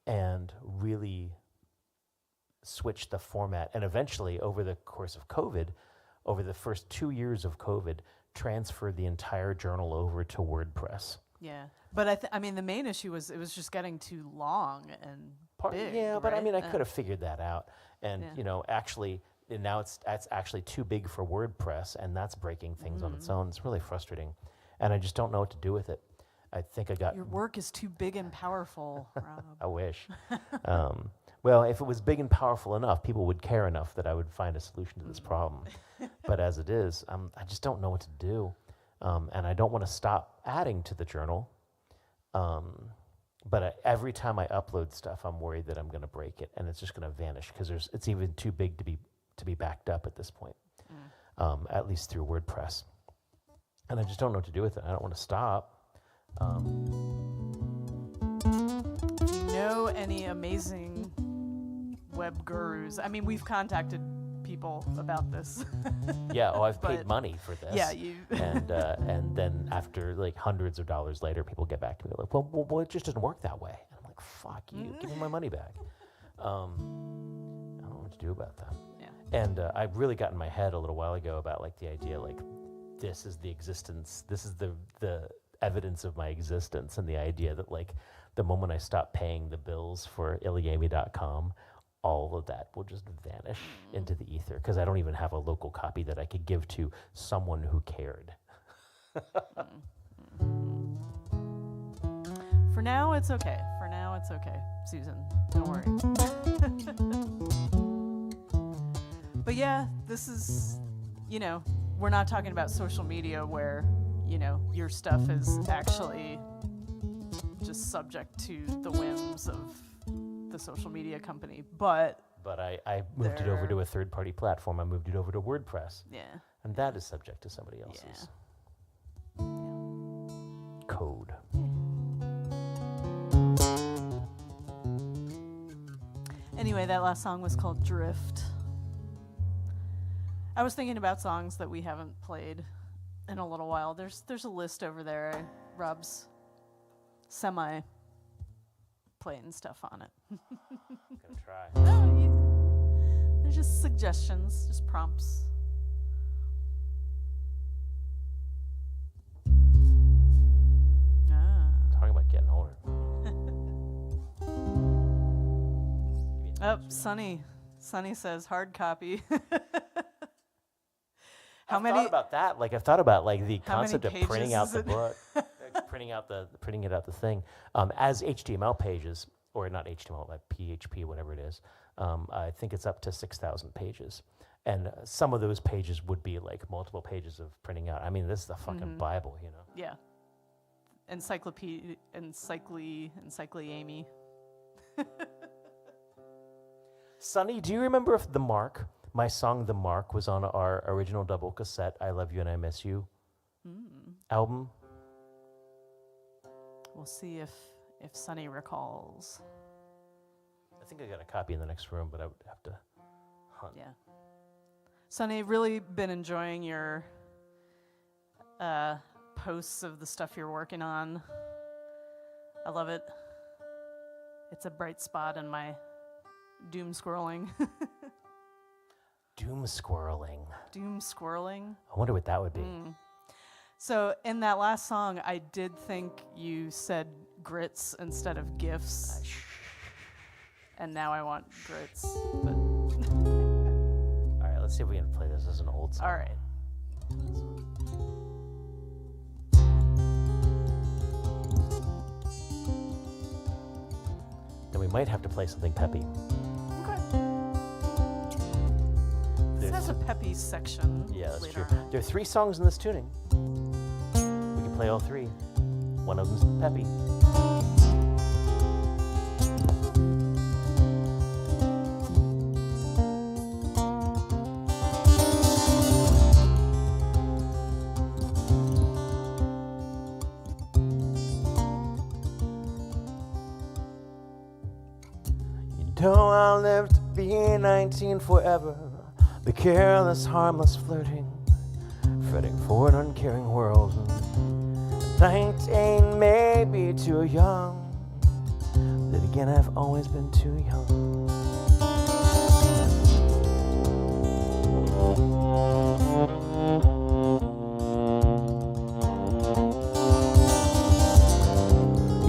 and really switch the format. And eventually, over the course of COVID, over the first 2 years of COVID, transferred the entire journal over to WordPress. Yeah, but I mean, the main issue was it was just getting too long and big. Yeah, but I right? mean, I could have figured that out. And actually, and now it's actually too big for WordPress, and that's breaking things on its own. It's really frustrating, and I just don't know what to do with it. I think I got... Your work is too big and powerful, Rob. I wish. Well, if it was big and powerful enough, people would care enough that I would find a solution to this problem. But as it is, I just don't know what to do. And I don't want to stop adding to the journal. But every time I upload stuff, I'm worried that I'm going to break it and it's just going to vanish because it's even too big to be backed up at this point. at least through WordPress. And I just don't know what to do with it. I don't want to stop. Do you know any amazing web gurus? I mean, we've contacted people about this. Yeah, I've paid But- money for this. Yeah, you. And then after like hundreds of dollars later, people get back to me like, well, it just doesn't work that way. And I'm like, fuck you, give me my money back. I don't know what to do about that. Yeah. And I really got in my head a little while ago about like the idea like this is the existence, this is the evidence of my existence, and the idea that like the moment I stop paying the bills for ilyAIMY.com, all of that will just vanish into the ether because I don't even have a local copy that I could give to someone who cared. For now, it's okay. For now, it's okay, Susan. Don't worry. But yeah, this is, we're not talking about social media where, your stuff is actually just subject to the whims of the social media company. But I moved it over to a third-party platform. I moved it over to WordPress. yeah. And that is subject to somebody else's code. Anyway, that last song was called Drift. I was thinking about songs that we haven't played in a little while. There's a list over there. Rob's semi playing stuff on it. Gonna try. They're just suggestions, just prompts. Talking about getting older. Oh, Sunny says hard copy. I've thought about that. Like I've thought about like the How many concept of printing pages out is the it? book, printing it out the thing as HTML pages, or not HTML, but PHP, whatever it is. I think it's up to 6,000 pages, and some of those pages would be like multiple pages of printing out. I mean, this is the fucking Bible, you know. Yeah. ilyAIMY. Sonny, do you remember if my song The Mark, was on our original double cassette, I Love You and I Miss You album? We'll see if Sunny recalls. I think I got a copy in the next room, but I would have to hunt. Yeah. Sunny, really been enjoying your posts of the stuff you're working on. I love it. It's a bright spot in my doom scrolling. Doom squirreling. Doom squirreling. I wonder what that would be. So in that last song, I did think you said grits instead of gifts. And now I want grits. But All right, let's see if we can play this as an old song. all right. Then we might have to play something peppy. Okay. This has a peppy section. Yeah, that's later true. on. There are 3 songs in this tuning. We can play all 3. One of them's peppy. You know I'll live to be 19 forever. The careless, harmless flirting, fretting for an uncaring world. 19 may be too young, then again I've always been too young.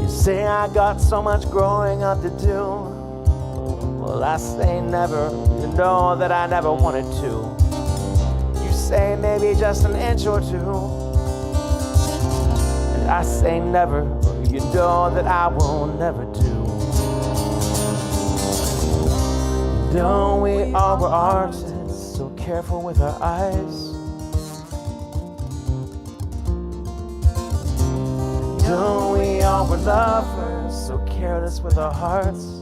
You say I got so much growing up to do. Well, I say never, you know that I never wanted to. You say maybe just an inch or 2. And I say never, you know that I will never do. Don't we all were artists, so careful with our eyes? Don't we all were lovers, so careless with our hearts?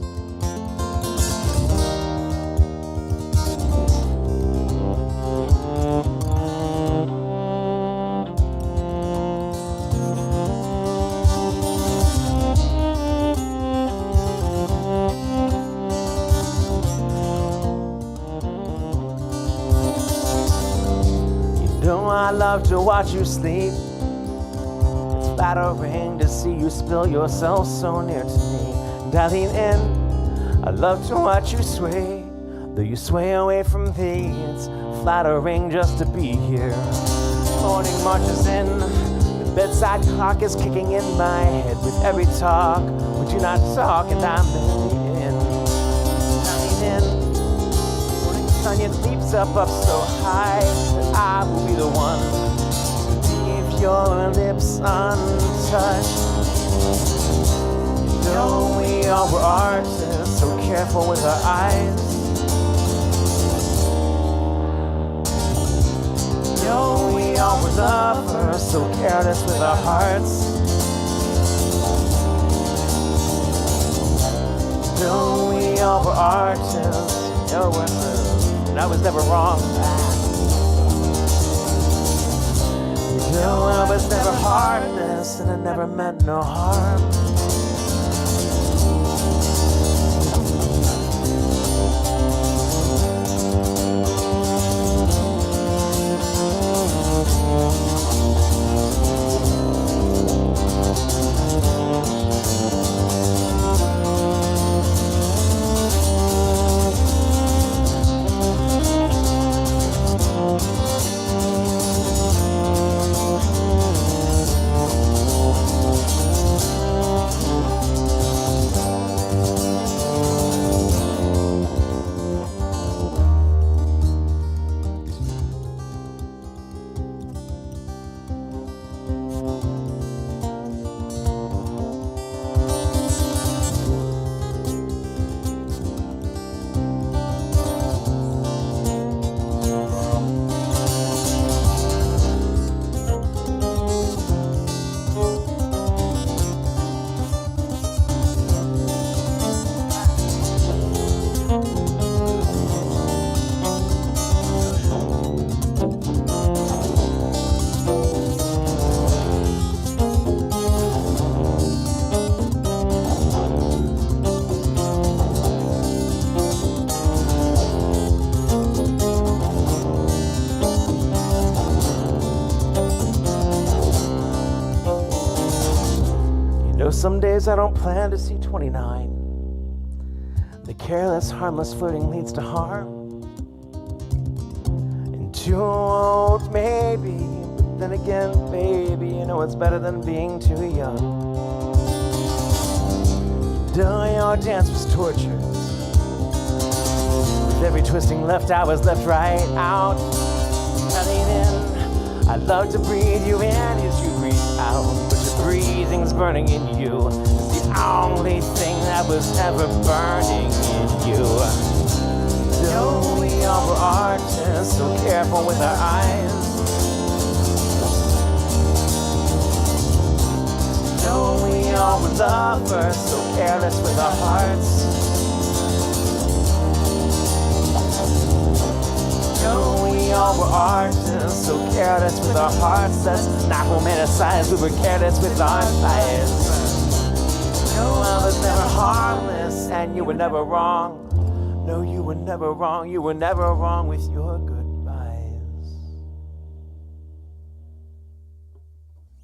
love to watch you sleep. It's flattering to see you spill yourself so near to me. And I lean in, I love to watch you sway. Though you sway away from me, it's flattering just to be here. Morning marches in, the bedside clock is kicking in my head with every talk. We do not talk and I'm listening in. I lean in. It leaps up so high that I will be the one to leave your lips untouched. You know we all were artists, so careful with our eyes. You know we all were lovers, so careless with our hearts. You know we all were artists, you know we're I was never wrong. You know I was never heartless, and I never meant no harm. Some days I don't plan to see 29. The careless, harmless flirting leads to harm. And too old, maybe. But then again, baby, you know it's better than being too young. Doing your dance was torture. With every twisting left, I was left right out. Cutting in, I love to breathe you in as you breathe out. Breathing's burning in you. It's the only thing that was ever burning in you. Though we all were artists, so careful with our eyes. Though we all were lovers, so careless with our hearts. Though we all were artists, so careless with our hearts. That's not romanticize, we were careless with our lives. No, I was never harmless, and you were never wrong. No, you were never wrong, you were never wrong with your goodbyes.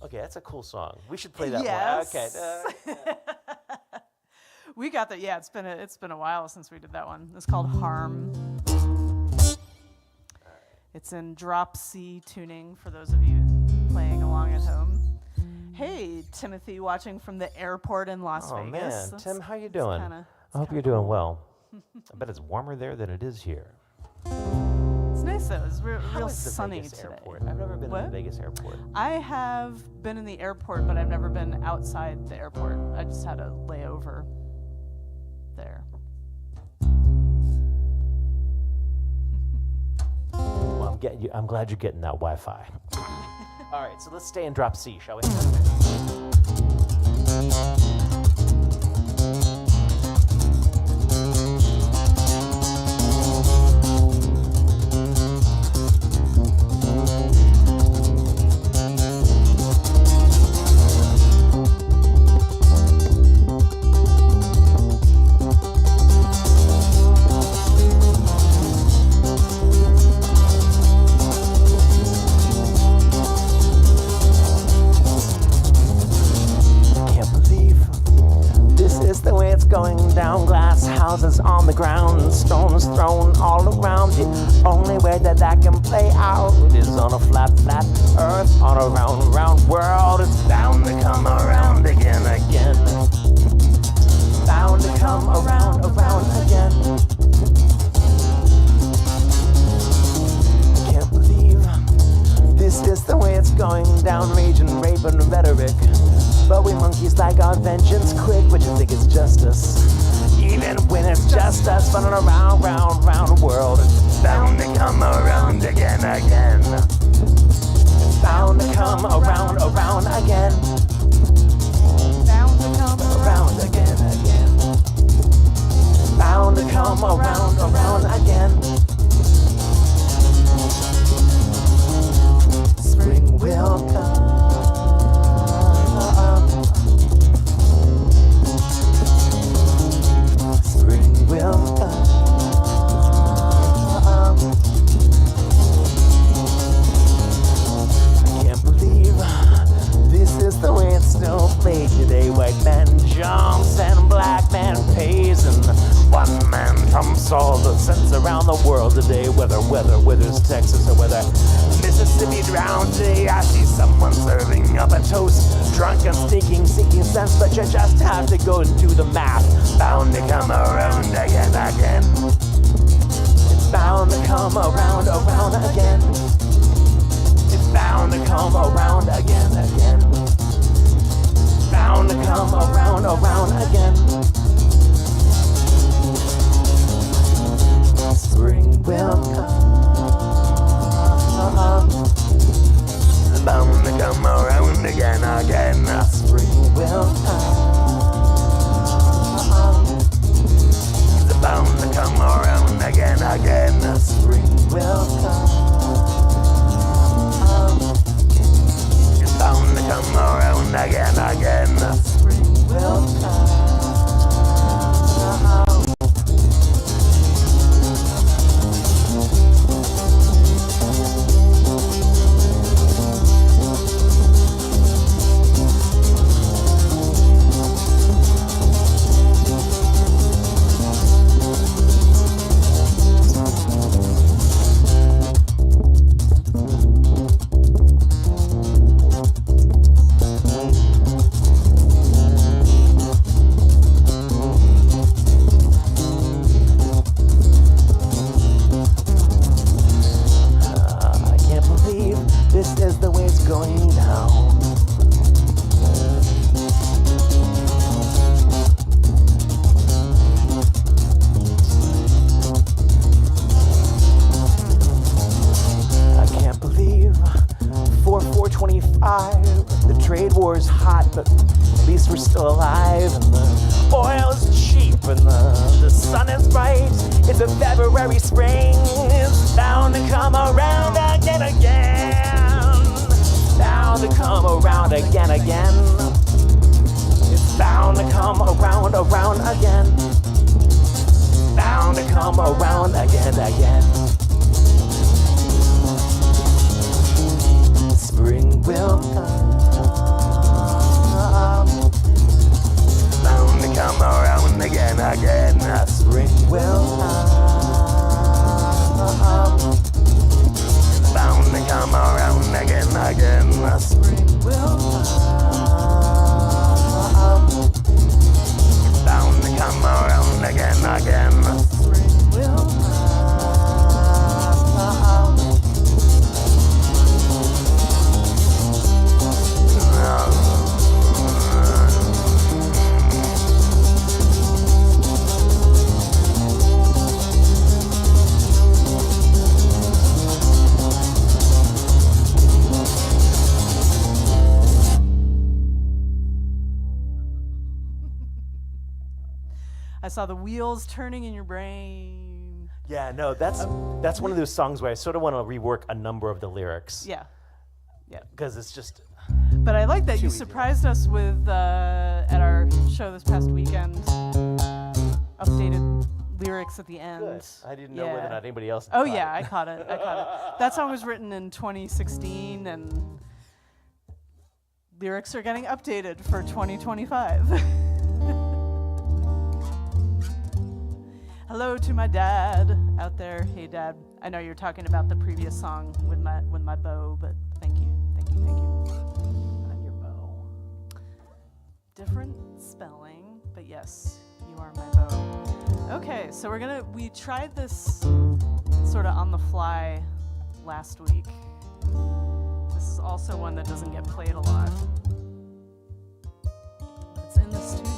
Okay, that's a cool song. We should play that yes. one. Okay. We got that. Yeah, it's been a while since we did that one. It's called Harm. It's in drop C tuning for those of you playing along at home. Hey, Timothy, watching from the airport in Las Vegas. Oh man, Tim, how you doing? I hope you're doing well. I bet it's warmer there than it is here. It's nice though. It's real is the sunny Vegas today. Airport? I've never been in the Vegas airport. I have been in the airport, but I've never been outside the airport. I just had a layover there. Well, I'm glad you're getting that Wi-Fi. All right, so let's stay in drop C, shall we? going down. Glass houses on the ground, stones thrown all around. The only way that can play out is on a flat earth, on a round world. It's bound to come around again. Bound to come around again. Can't believe this is the way it's going down. Rage and rape and rhetoric, but we monkeys like our vengeance quick. But you think it's justice, even when it's just us running around, round the world. It's bound to come around again. It's bound to come around again. Bound to come Around again. Bound to come around again. Spring will come. Spring will come. I can't believe this is the way it's still played today. White man jumps and black man pays, and one man trumps all the sense around the world today. Whether it's Texas or whether Mississippi drowned today, I see someone serving up a toast, drunk and seeking sense, but you just have to go and do the math. Bound to come around again. It's bound to come around again. It's bound to come around again. Bound to come around again. Spring will come. Bound to come around again. Spring will come. Bound to come around again. Spring will come. It's bound to come around again. Spring will come. The trade war's hot, but at least we're still alive, and the oil's cheap, and the sun is bright. It's a February spring. It's bound to come around again. Bound to come around again. It's bound to come around again. Bound to come around again. Spring will come. Bound to come around again. Spring will come. Bound to come around again. Spring will come. Bound to come around again. Spring will come. I saw the wheels turning in your brain. Yeah, no, that's one of those songs where I sort of want to rework a number of the lyrics. Yeah. Because it's just... But I like that you easy. surprised us with, at our show this past weekend, updated lyrics at the end. Good. I didn't know whether or not anybody else Oh caught yeah, it. I caught it. That song was written in 2016, and lyrics are getting updated for 2025. Hello to my dad out there. Hey, Dad. I know you're talking about the previous song with my bow, but thank you. On your bow. Different spelling, but yes, you are my bow. Okay, so we tried this sort of on the fly last week. This is also one that doesn't get played a lot. It's in this tuning.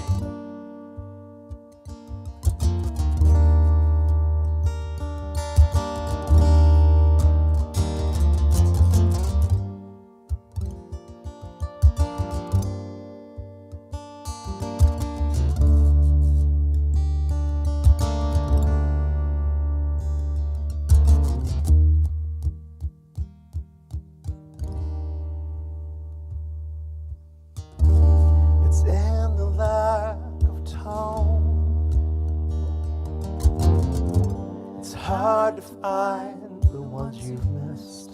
Hard to find the ones you've missed.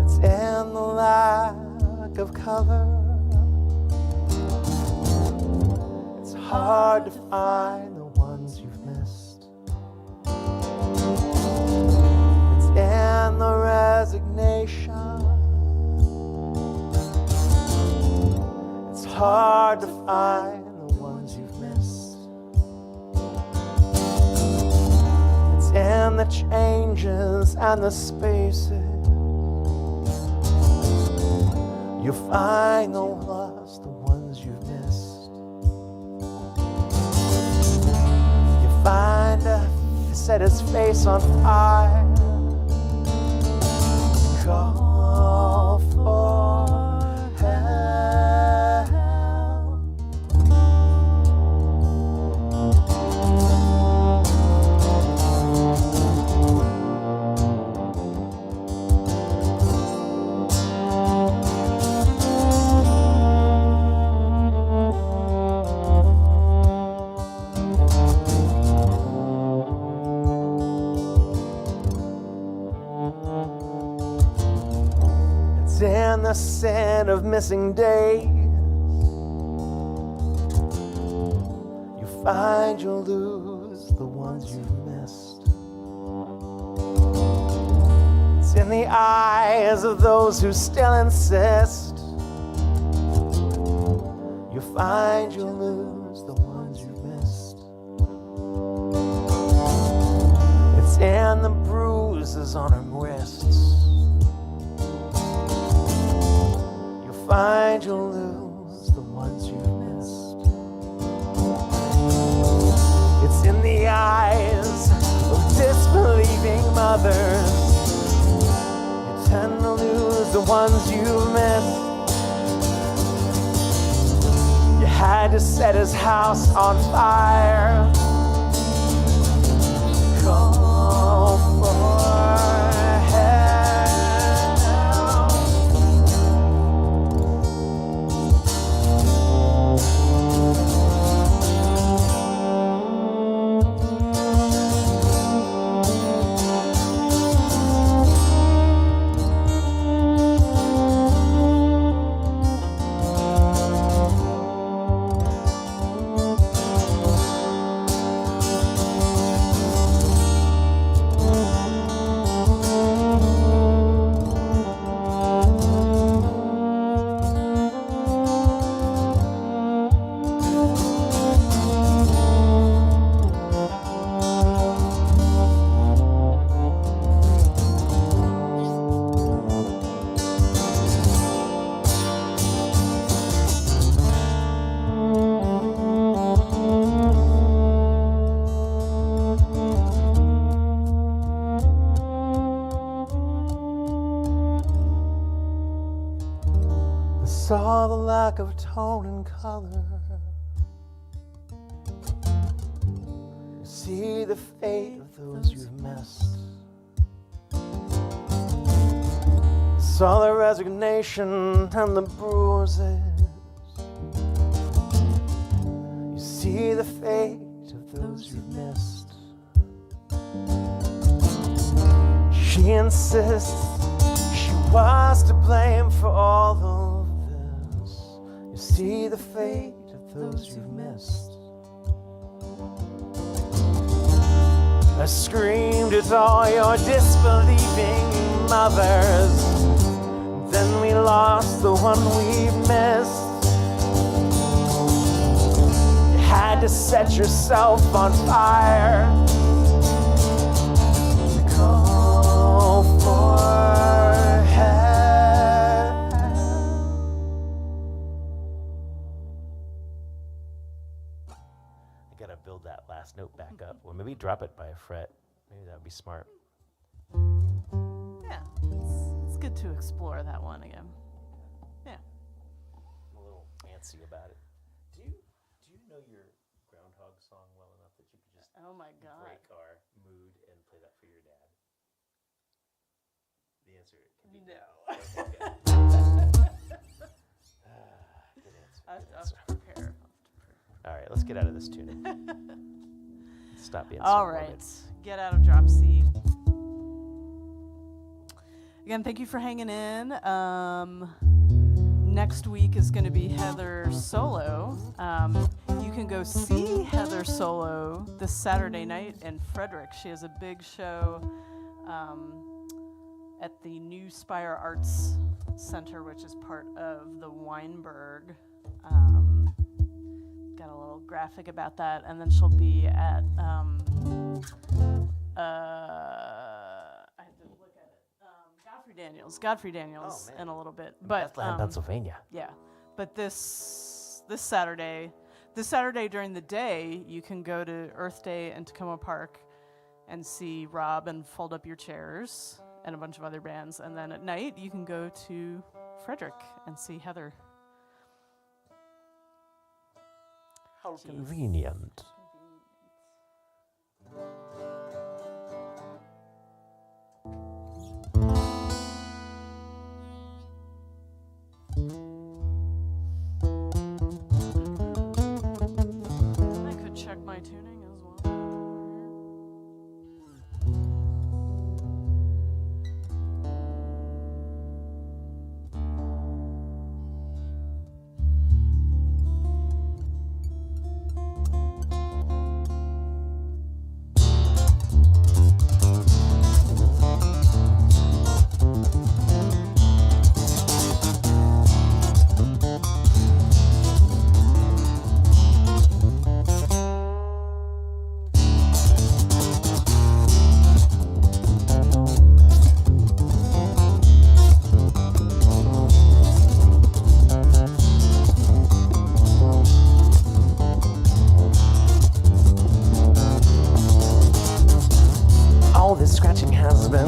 It's in the lack of color. It's hard to find the ones you've missed. It's in the resignation. It's hard to find the ones you've missed. And the changes and the spaces, you find the lost, the ones you've missed. You find set his face on fire, call for help. In the sin of missing days, you find you'll lose the ones you've missed. It's in the eyes of those who still insist. You find you'll lose the ones you've missed. It's in the bruises on her wrists. Find you'll lose the ones you've missed. It's in the eyes of disbelieving mothers. You tend to lose the ones you've missed. You had to set his house on fire. Call for saw the lack of tone and color. You see the fate of those you've missed. Saw the resignation and the bruises. You see the fate of those you've missed. She insists she was to blame for all of this. You see the fate of those you've missed. I screamed at all your disbelieving mothers. Then we lost the one we missed. You had to set yourself on fire to call for help. I gotta build that last note back up, or maybe drop it by a fret. Maybe that would be smart. Yeah, it's good to explore that one again. Yeah. I'm a little antsy about it. Do you know your groundhog song well enough that you could just Oh my God. break our mood and play that for your dad? The answer can be No. Good answer. I'll Good have answer. to prepare. All right, let's get out of this tuning. Stop being so All morbid. right, get out of drop C. Again, thank you for hanging in. Next week is going to be Heather solo. You can go see Heather solo this Saturday night in Frederick. She has a big show at the New Spire Arts Center, which is part of the Weinberg. Got a little graphic about that, and then she'll be at I have to look at it. Godfrey Daniels man. in a little bit, but Bethlehem, Pennsylvania. yeah. But this Saturday during the day, you can go to Earth Day in Tacoma Park and see Rob and Fold Up Your Chairs and a bunch of other bands, and then at night you can go to Frederick and see Heather. How convenient. I could check my tuning as well. All this scratching has been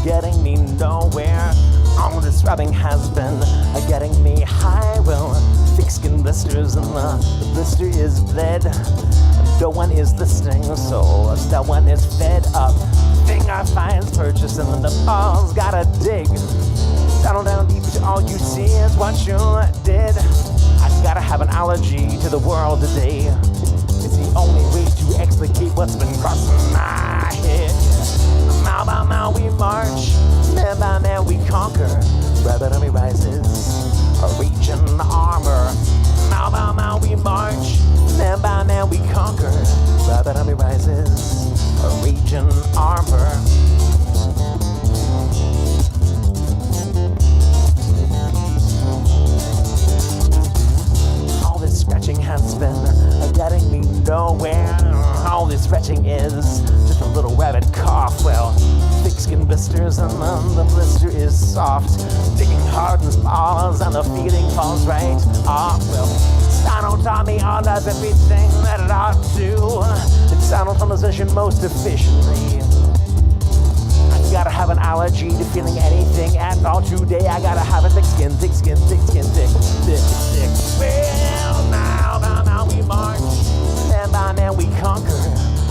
getting me nowhere. All this rubbing has been getting me high. Well, thick skin blisters and the blister is bled. No one is listening, so no one is fed up. Finger finds purchase and the balls gotta dig. Down deep to all you see is what you did. I gotta have an allergy to the world today. It's the only way to explicate what's been crossing my head. Mile by mile we march, man by man we conquer. Rabbit army rises, a raging armor. Mile by mile we march, man by man we conquer. Rabbit army rises, a raging armor. All this scratching has been getting me nowhere. All this retching is just a little rabbit cough. Well, thick skin blisters and the blister is soft. Digging hardens balls and the feeling falls right off. Well, Stano taught me all does everything that it ought to. And Stano from position most efficiently. I gotta have an allergy to feeling anything at all today. I gotta have a thick skin, thick skin, thick skin, thick, thick, thick. Well, now we march, man by man we conquer.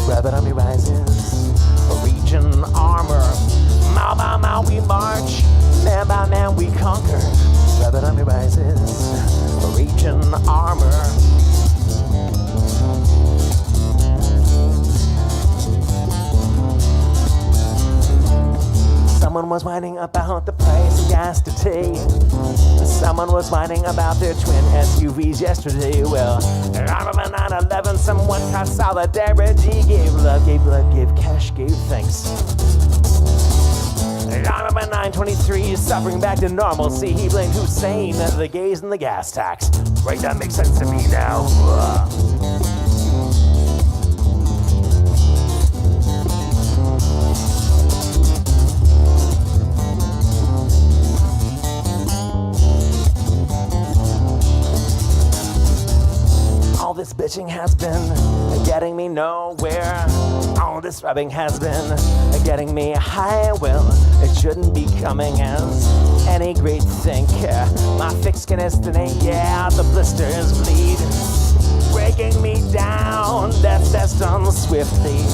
Rabbit army rises, a region armor. Mile by mile we march, man by man we conquer. Rabbit army rises, a region armor. Someone was whining about the price of gas today. Someone was whining about their twin SUVs yesterday. Well, I remember 9/11, someone cast solidarity, gave love, gave cash, gave thanks. I remember 9/23, suffering back to normalcy. He blamed Hussein, the gays, and the gas tax. Right, that makes sense to me now. All this bitching has been getting me nowhere. All this rubbing has been getting me high. Well, it shouldn't be coming as any great thing. My thick skin is thinning, yeah, the blisters bleed. Breaking me down, that's done swiftly.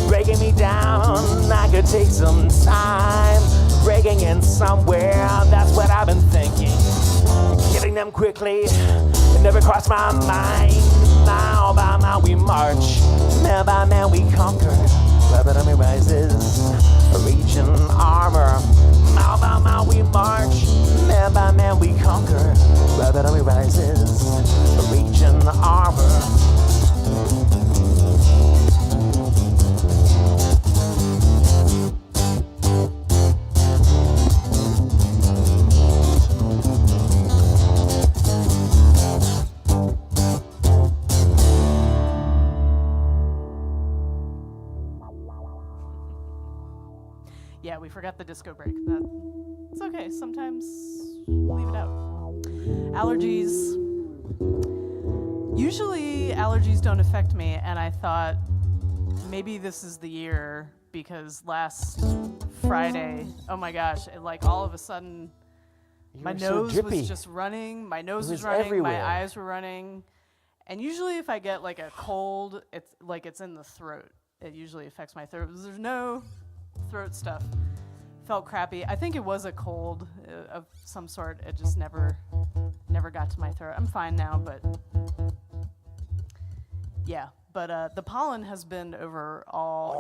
Breaking me down, I could take some time. Breaking in somewhere, that's what I've been thinking. Killing them quickly, it never crossed my mind. Mile by mile we march, man by man we conquer. Rabbit army rises, raging armor. Mile by mile we march, man by man we conquer. Rabbit army rises, raging armor. Yeah, we forgot the disco break. It's okay. Sometimes leave it out. Allergies. Usually allergies don't affect me, and I thought maybe this is the year because last Friday, oh my gosh, like all of a sudden my nose was just running, my nose was running, everywhere. my eyes were running. And usually if I get like a cold, it's in the throat. It usually affects my throat. There's no throat stuff. Felt crappy. I think it was a cold of some sort. It just never got to my throat. I'm fine now, but yeah. But the pollen has been over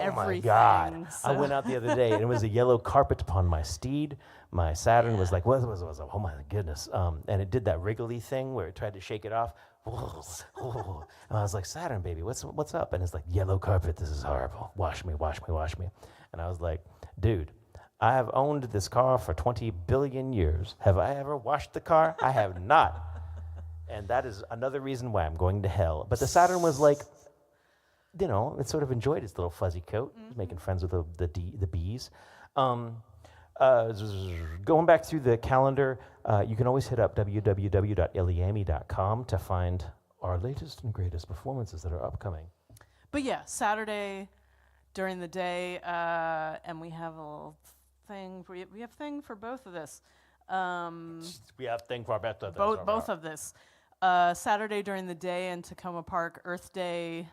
everything. Oh my God. So. I went out the other day and it was a yellow carpet upon my steed. My Saturn was like, what was it? Oh my goodness. And it did that wriggly thing where it tried to shake it off. And I was like, Saturn, baby, what's up? And it's like, yellow carpet, this is horrible. Wash me, wash me, wash me. And I was like, dude, I have owned this car for 20 billion years. Have I ever washed the car? I have not. And that is another reason why I'm going to hell. But the Saturn was like, you know, it sort of enjoyed its little fuzzy coat. It was making friends with the bees. Going back through the calendar, you can always hit up www.ilyAIMY.com to find our latest and greatest performances that are upcoming. But yeah, Saturday during the day, and we have a little thing. We have a thing for both of this. We have thing for both of this. Both of this. Saturday during the day in Tacoma Park, Earth Day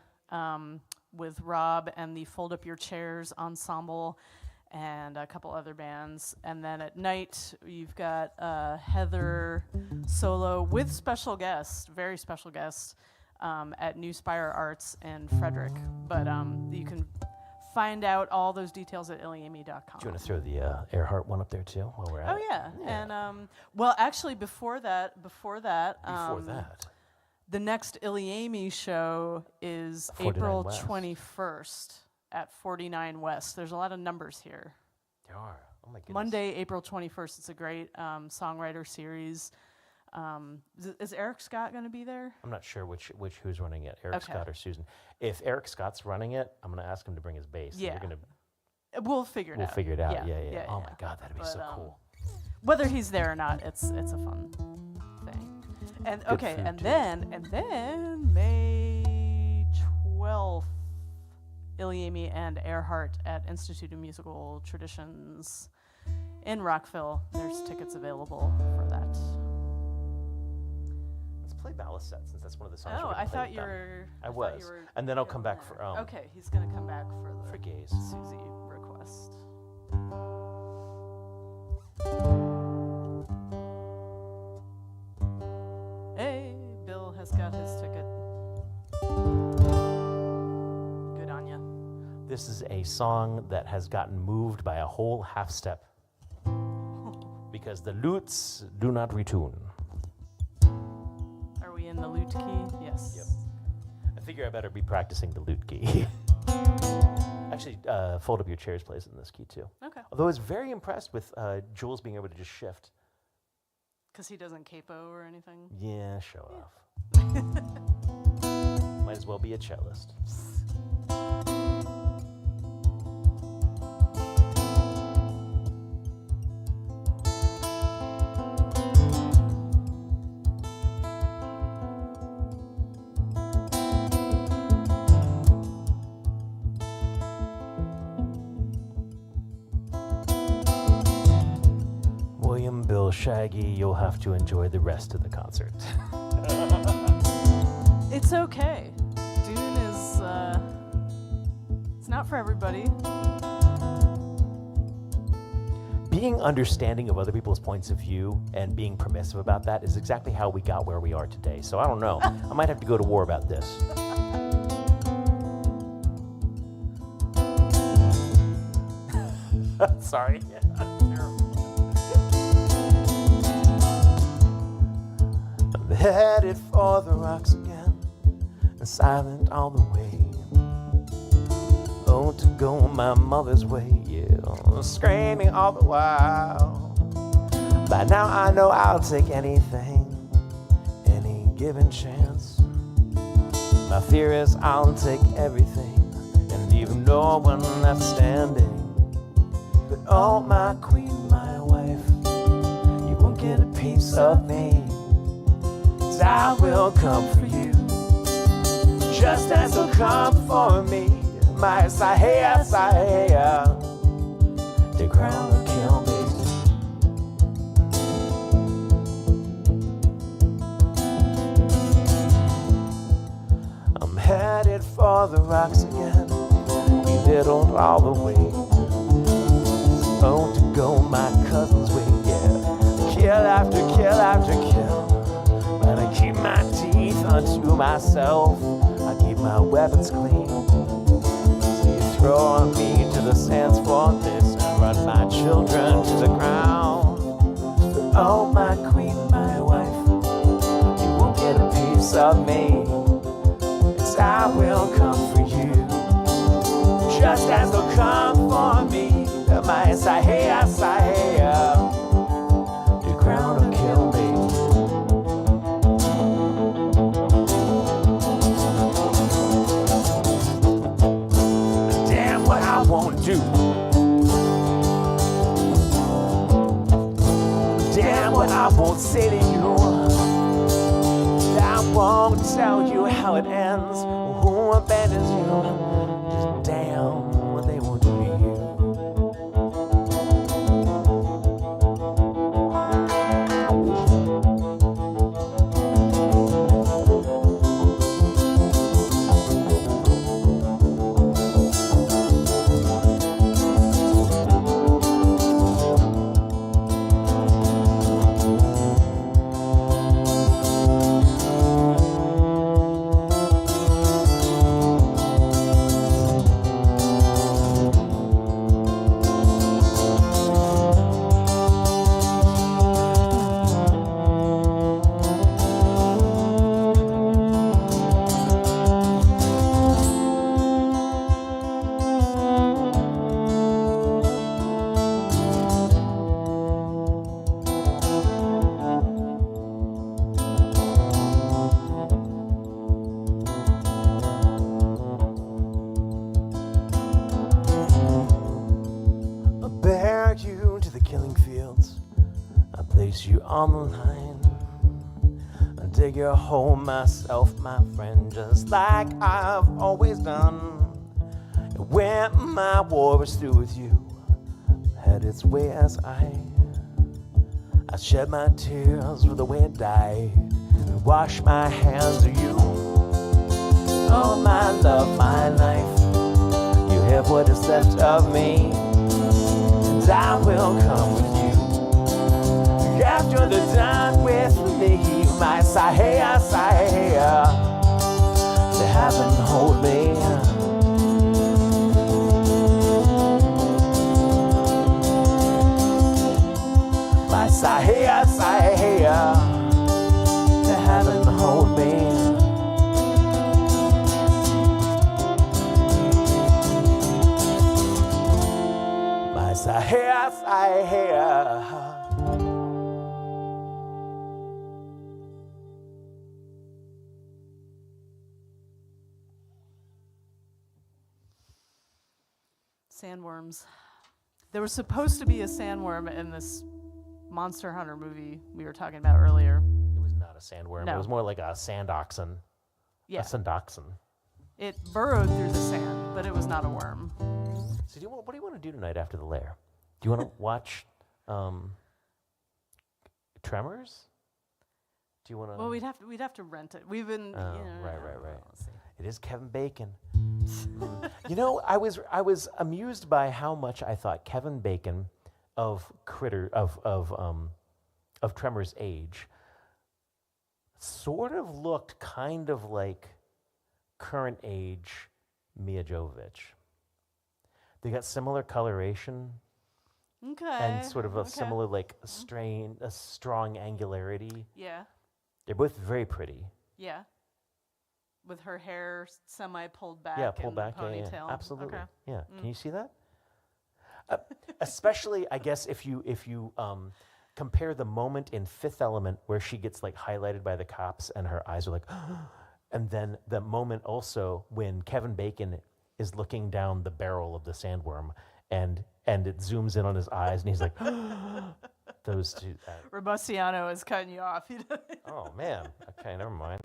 with Rob and the Fold Up Your Chairs ensemble and a couple other bands. And then at night, you've got Heather solo with special guest, very special guest, at New Spire Arts in Frederick. But you can find out all those details at ilyAIMY.com. Do you want to throw the Earhart one up there too while we're at it? Oh yeah. And well, actually, before that, the next ilyAIMY show is April 21st at 49 West. There's a lot of numbers here. There are. Oh my goodness. Monday, April 21st. It's a great songwriter series. Is Eric Scott going to be there? I'm not sure who's running it, Eric Scott or Susan. If Eric Scott's running it, I'm going to ask him to bring his bass. Yeah. And We'll figure it out. We'll figure it out. Yeah. Yeah, Oh my God, that'd be so cool. Whether he's there or not, it's a fun thing. And Good okay, food, and too. then May 12th, ilyAIMY and Earhart at Institute of Musical Traditions in Rockville. There's tickets available for that. Let's play Balisette since that's one of the songs. Oh, we're gonna I play thought with you them. were. I was, and then I'll come back for Okay, he's gonna come back for the gays. Susie request. Hey, Bill has got his ticket. Good on ya. This is a song that has gotten moved by a whole half step because the lutes do not retune. Are we in the lute key? Yes. Yep. I figure I better be practicing the lute key. Actually, Fold Up Your Chairs plays in this key too. Okay. Although I was very impressed with Jules being able to just shift. Because he doesn't capo or anything. Yeah, show off. Might as well be a cellist. William, Bill, Shaggy, you'll have to enjoy the rest of the concert. It's okay. Dune is, it's not for everybody. Being understanding of other people's points of view and being permissive about that is exactly how we got where we are today. So I don't know. I might have to go to war about this. Sorry. I'm headed for the rocks again, and silent all the way. Oh, to go my mother's way, yeah, screaming all the while. By now I know I'll take anything, any given chance. My fear is I'll take everything and leave no one left standing. But oh, my queen, my wife, you won't get a piece of me. 'Cause I will come for you, just as you'll come for me. My Sahaya, Sahaya, the crown will kill me. I'm headed for the rocks again, belittled all the way. Oh, to go my cousin's way, yeah. Kill after kill after kill. But I keep my teeth unto myself. I keep my weapons clean. So you throw me to the sands for this and run my children to the ground. But oh, my queen, my wife, you won't get a piece of me. 'Cause I will come for you, just as they'll come for me. My Sahaya, Sahaya, the crown will kill me. Damn what I won't do. Damn what I won't say to you. I won't tell you how it ends, who abandons you. Just damn what they will do to you. You on the line, I dig your hole myself, my friend, just like I've always done. And when my war is through with you, had its way as I shed my tears with the way it died, and wash my hands of you. Oh, my love, my life, you have what is left of me, and I will come with you. After they're done with me, my Sahaya, Sahaya, to heaven hold me. My Sandworms. There was supposed to be a sandworm in this Monster Hunter movie we were talking about earlier. It was not a sandworm. No. It was more like a sand oxen. Yeah. A sandoxen. It burrowed through the sand, but it was not a worm. So what do you want to do tonight after the lair? Do you want to watch Tremors? Do you want to? Well, we'd have to rent it. We've been right. let's see. It is Kevin Bacon. I was amused by how much I thought Kevin Bacon of Tremors' age sort of looked kind of like current age Mia Jovovich. They got similar coloration Okay. and sort of a similar a strong angularity. Yeah. They're both very pretty. Yeah. With her hair semi pulled back. Yeah, pulled and back. Ponytail. Yeah, absolutely. Okay. Yeah. Can you see that? Especially, I guess, if you compare the moment in Fifth Element where she gets highlighted by the cops and her eyes are like, and then the moment also when Kevin Bacon is looking down the barrel of the sandworm and it zooms in on his eyes and he's like, those two. Robustiano is cutting you off. Oh man. Okay, never mind.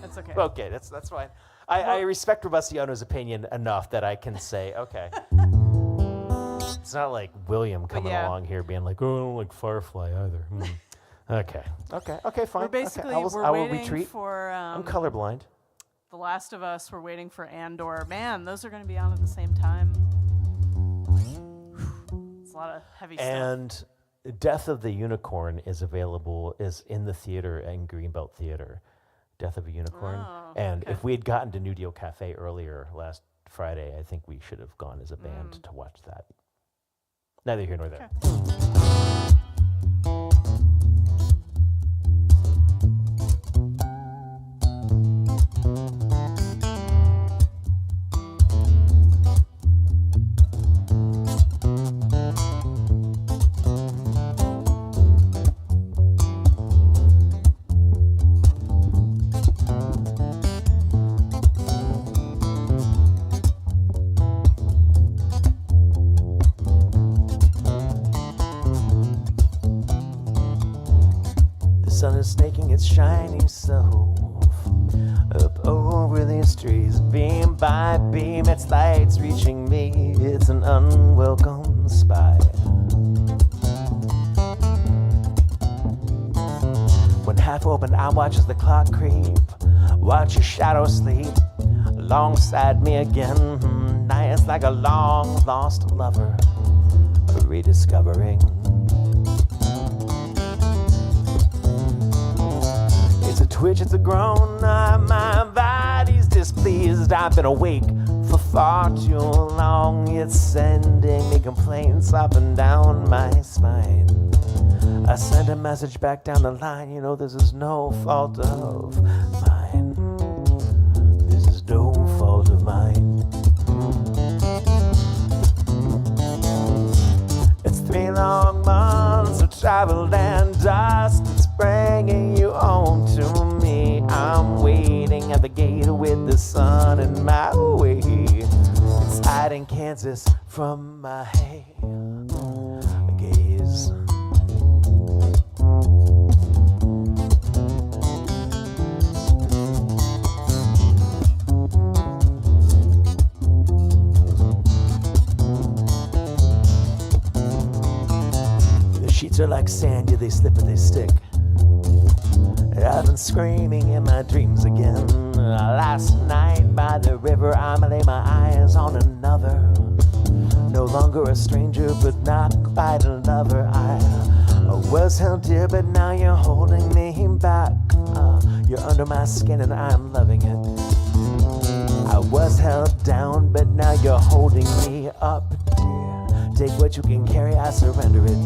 That's okay. Okay, that's fine. I respect Robustiano's opinion enough that I can say, okay. It's not like William coming along here being like, oh, I don't like Firefly either. Okay, fine. We're basically I will waiting retreat. for I'm colorblind. The Last of Us. We're waiting for Andor. Man, those are going to be on at the same time. It's a lot of heavy stuff. And Death of the Unicorn is in the theater in Greenbelt Theater. Death of a Unicorn. Oh, and okay. if we had gotten to New Deal Cafe earlier last Friday, I think we should have gone as a band to watch that. Neither here nor there. The sun is snaking its shiny self up over these trees, beam by beam, its lights reaching me. It's an unwelcome spy. When half open, I watch as the clock creep, watch your shadow sleep alongside me again. Now it's like a long lost lover rediscovering. It's a twitch, it's a groan, my body's displeased. I've been awake for far too long. It's sending me complaints up and down my spine. I send a message back down the line, this is no fault of mine. This is no fault of mine. It's 3 long months of travel and dust. It's bringing you home to me. I'm waiting at the gate with the sun in my way. It's hiding Kansas from my gaze. The sheets are like sand, yeah, they slip and they stick. I've been screaming in my dreams again. Last night by the river, I lay my eyes on another. No longer a stranger, but not quite a lover. I was held dear, but now you're holding me back. You're under my skin and I'm loving it. I was held down, but now you're holding me up, dear. Take what you can carry, I surrender it.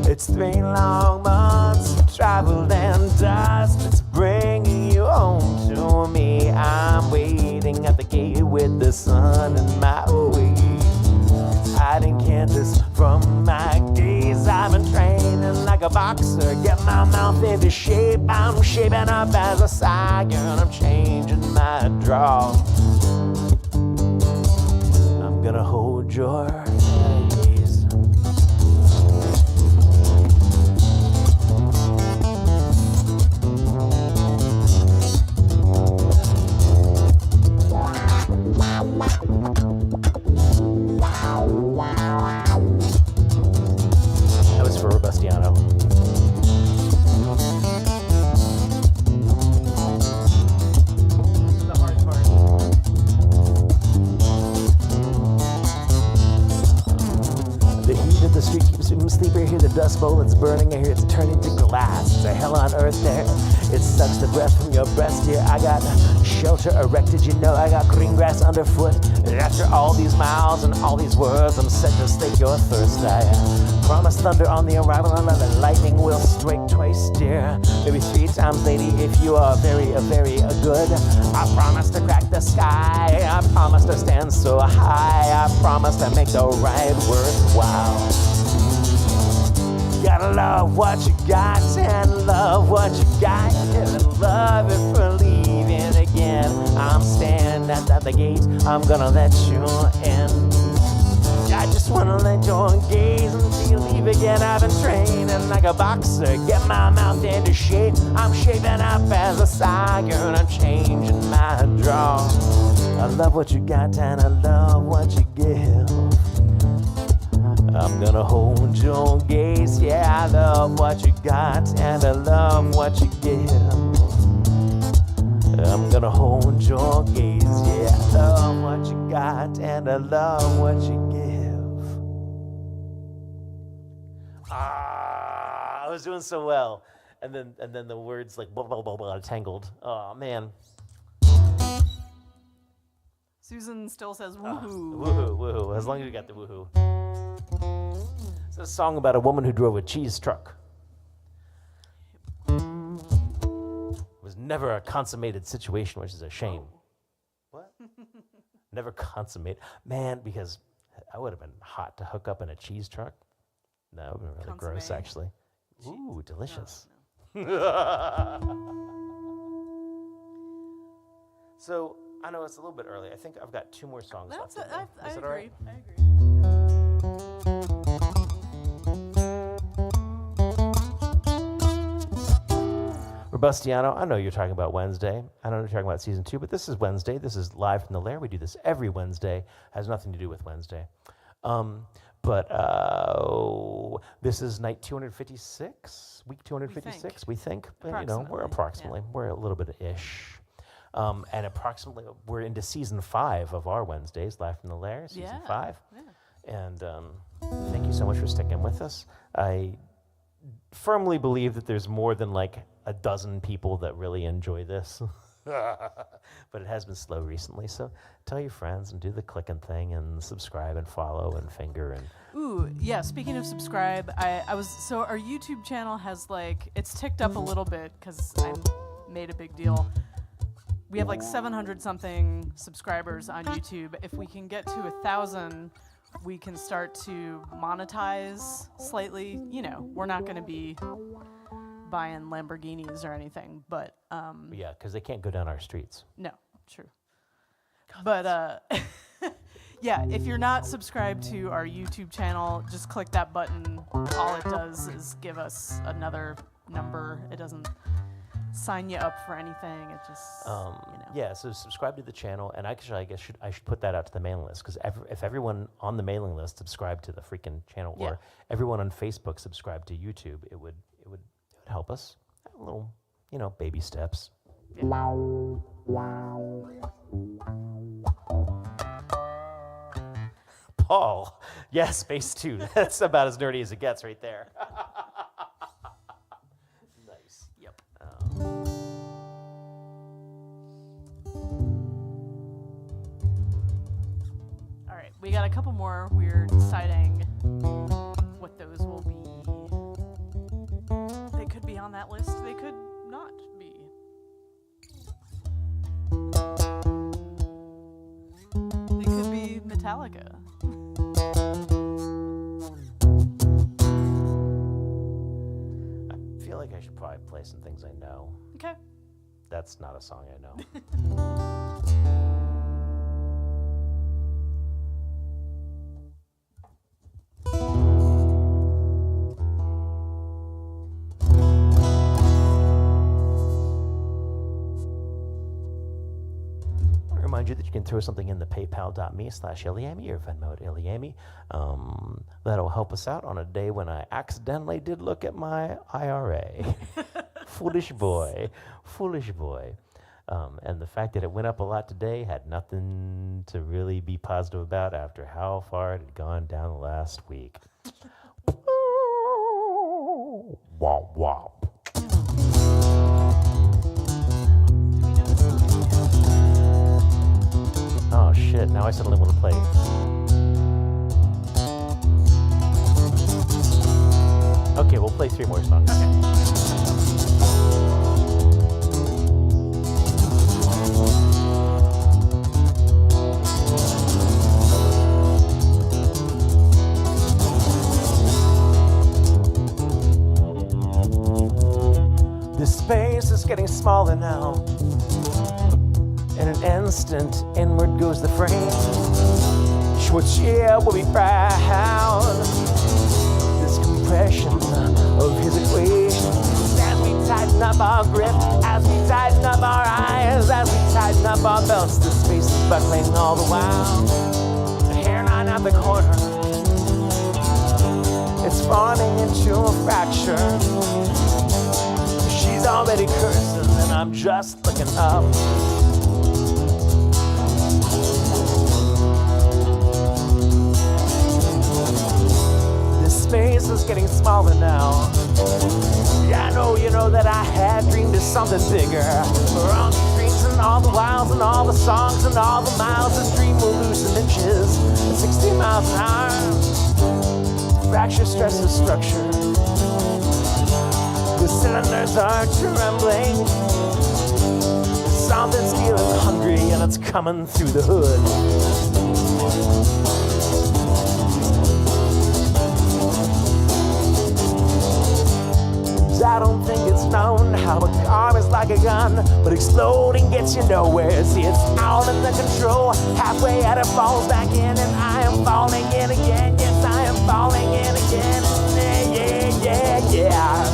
It's 3 long months of travel and dust. It's bringing you home to me. I'm waiting at the gate with the sun in my way. Hiding Kansas from my gaze. I've been training like like a boxer. Get my mouth into shape. I'm shaping up as a siren. I'm changing my draw. I'm gonna hold your gaze. That was for Robustiano. This is the hard part. The heat of the street keeps me asleep. I hear the dust bowl, it's burning. I hear it's turning to glass. It's a hell on earth there. It sucks the breath from your breast here. I got shelter erected, you know. I got green grass underfoot. And after all these miles and all these words, I'm set to slake your thirst. I promise thunder on the arrival, and the lightning will strike twice, dear. Maybe 3 times, lady, if you are very good. I promise to crack the sky. I promise to stand so high. I promise to make the ride worthwhile. Gotta love what you got and love what you got and love it for leaving again. I'm standing at the gate. I'm gonna let you in. I just wanna let you gaze until you leave again. I've been training like a boxer. Get my mouth into shape. I'm shaping up as a siren. I'm changing my draw. I love what you got and I love what you give. I'm gonna hold your gaze. Yeah, I love what you got and I love what you give. I'm gonna hold your gaze. Yeah, I love what you got and I love what you give. I was doing so well, and then the words like blah blah blah blah tangled. Oh man. Susan still says woohoo. Woohoo, woohoo. As long as you got the woohoo. It's a song about a woman who drove a cheese truck. It was never a consummated situation, which is a shame. What? Never consummate. Man, because I would have been hot to hook up in a cheese truck. No, it would have been really gross, actually. Ooh, delicious. So, I know it's a little bit early. I think I've got 2 more songs left. I agree. Right? I agree. Robustiano, I know you're talking about Wednesday. I know you're talking about season 2, but this is Wednesday. This is live from the Lair. We do this every Wednesday. Has nothing to do with Wednesday. But this is night 256, week 256, we think. But, you know, we're approximately, we're a little bit-ish. And approximately, we're into season 5 of our Wednesdays, live from the Lair, season 5. Yeah. And thank you so much for sticking with us. I firmly believe that there's more than like a dozen people that really enjoy this. But it has been slow recently, so tell your friends and do the clicking thing and subscribe and follow and finger and. Ooh, yeah. Speaking of subscribe, so our YouTube channel has it's ticked up a little bit because I made a big deal. We have 700 something subscribers on YouTube. If we can get to 1,000, we can start to monetize slightly. You know, we're not going to be buying Lamborghinis or anything, but yeah, because they can't go down our streets. No, true. But yeah, if you're not subscribed to our YouTube channel, just click that button. All it does is give us another number. It doesn't sign you up for anything. It just Yeah, so subscribe to the channel, and actually, I guess I should put that out to the mailing list, because if everyone on the mailing list subscribed to the freaking channel, or everyone on Facebook subscribed to YouTube, it would help us. A little, baby steps. Yeah. Paul, yes, Space 2. That's about as nerdy as it gets right there. Nice. Yep. All right, we got a couple more. We're deciding what those will be. They could be on that list. They could not be. They could be Metallica. feel like I should probably play some things I know. Okay. That's not a song I know. Remind you that you can throw something in the paypal.me/ilyAIMY or Venmo at ilyAIMY. That'll help us out on a day when I accidentally did look at my IRA. Foolish boy. And the fact that it went up a lot today had nothing to really be positive about after how far it had gone down the last week. Womp womp. Oh shit, now I suddenly want to play. Okay, we'll play 3 more songs. This space is getting smaller now. In an instant, inward goes the frame. Schwartz will be proud. This compression of his equation. As we tighten up our grip, as we tighten up our eyes, as we tighten up our belts, the space is buckling all the while. The hairline at the corner, it's forming into a fracture. She's already cursing and I'm just looking up. Space is getting smaller now. Yeah, I know you know that I had dreamed of something bigger. For all the dreams and all the wilds and all the songs and all the miles, this dream will lose some inches at 60 miles an hour. Fracture stresses structure. The cylinders are trembling. Something's feeling hungry and it's coming through the hood. I don't think it's known how a car is like a gun, but exploding gets you nowhere. See, it's out of the control. Halfway out, it falls back in, and I am falling in again. Yes, I am falling in again. Yeah.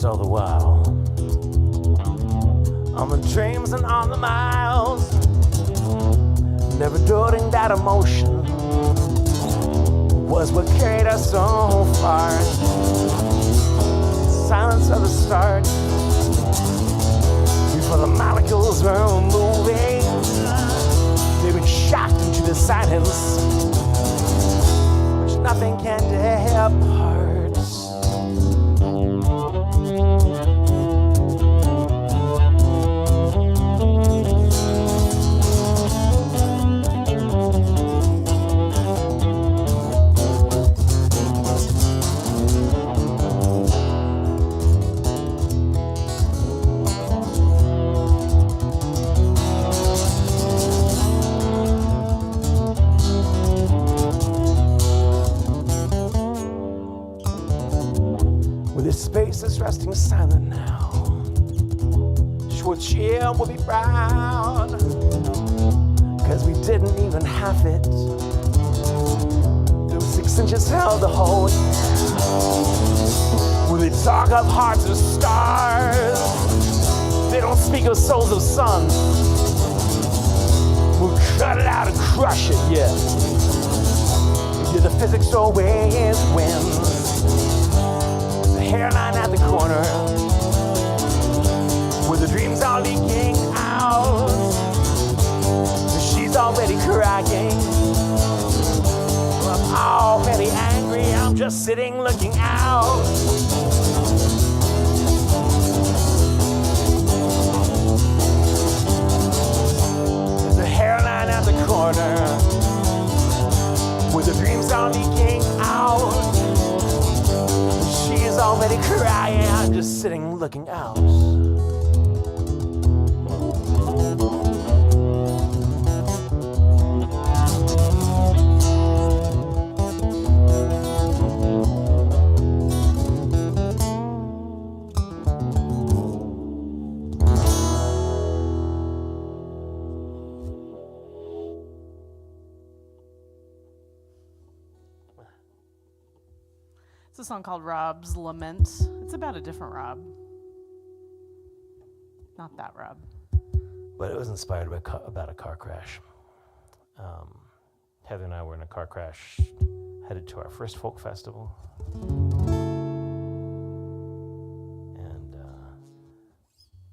All the while on the dreams and on the miles, never doubting that emotion was what carried us so far. Silence of the start, before the molecules were moving, they were shocked into the silence which nothing can tear apart. Space is resting silent now. Schwartz will be proud, cause we didn't even have it. Those 6 inches held the whole year. When they talk of hearts of stars, they don't speak of souls of suns. We'll cut it out and crush it, yeah. Yeah, the physics always wins. Hairline at the corner, where the dreams are leaking out. She's already crying. I'm already angry, I'm just sitting looking out. sitting looking out. It's a song called Rob's Lament. It's about a different Rob. Not that Rob. But it was inspired by about a car crash. Heather and I were in a car crash headed to our first folk festival. And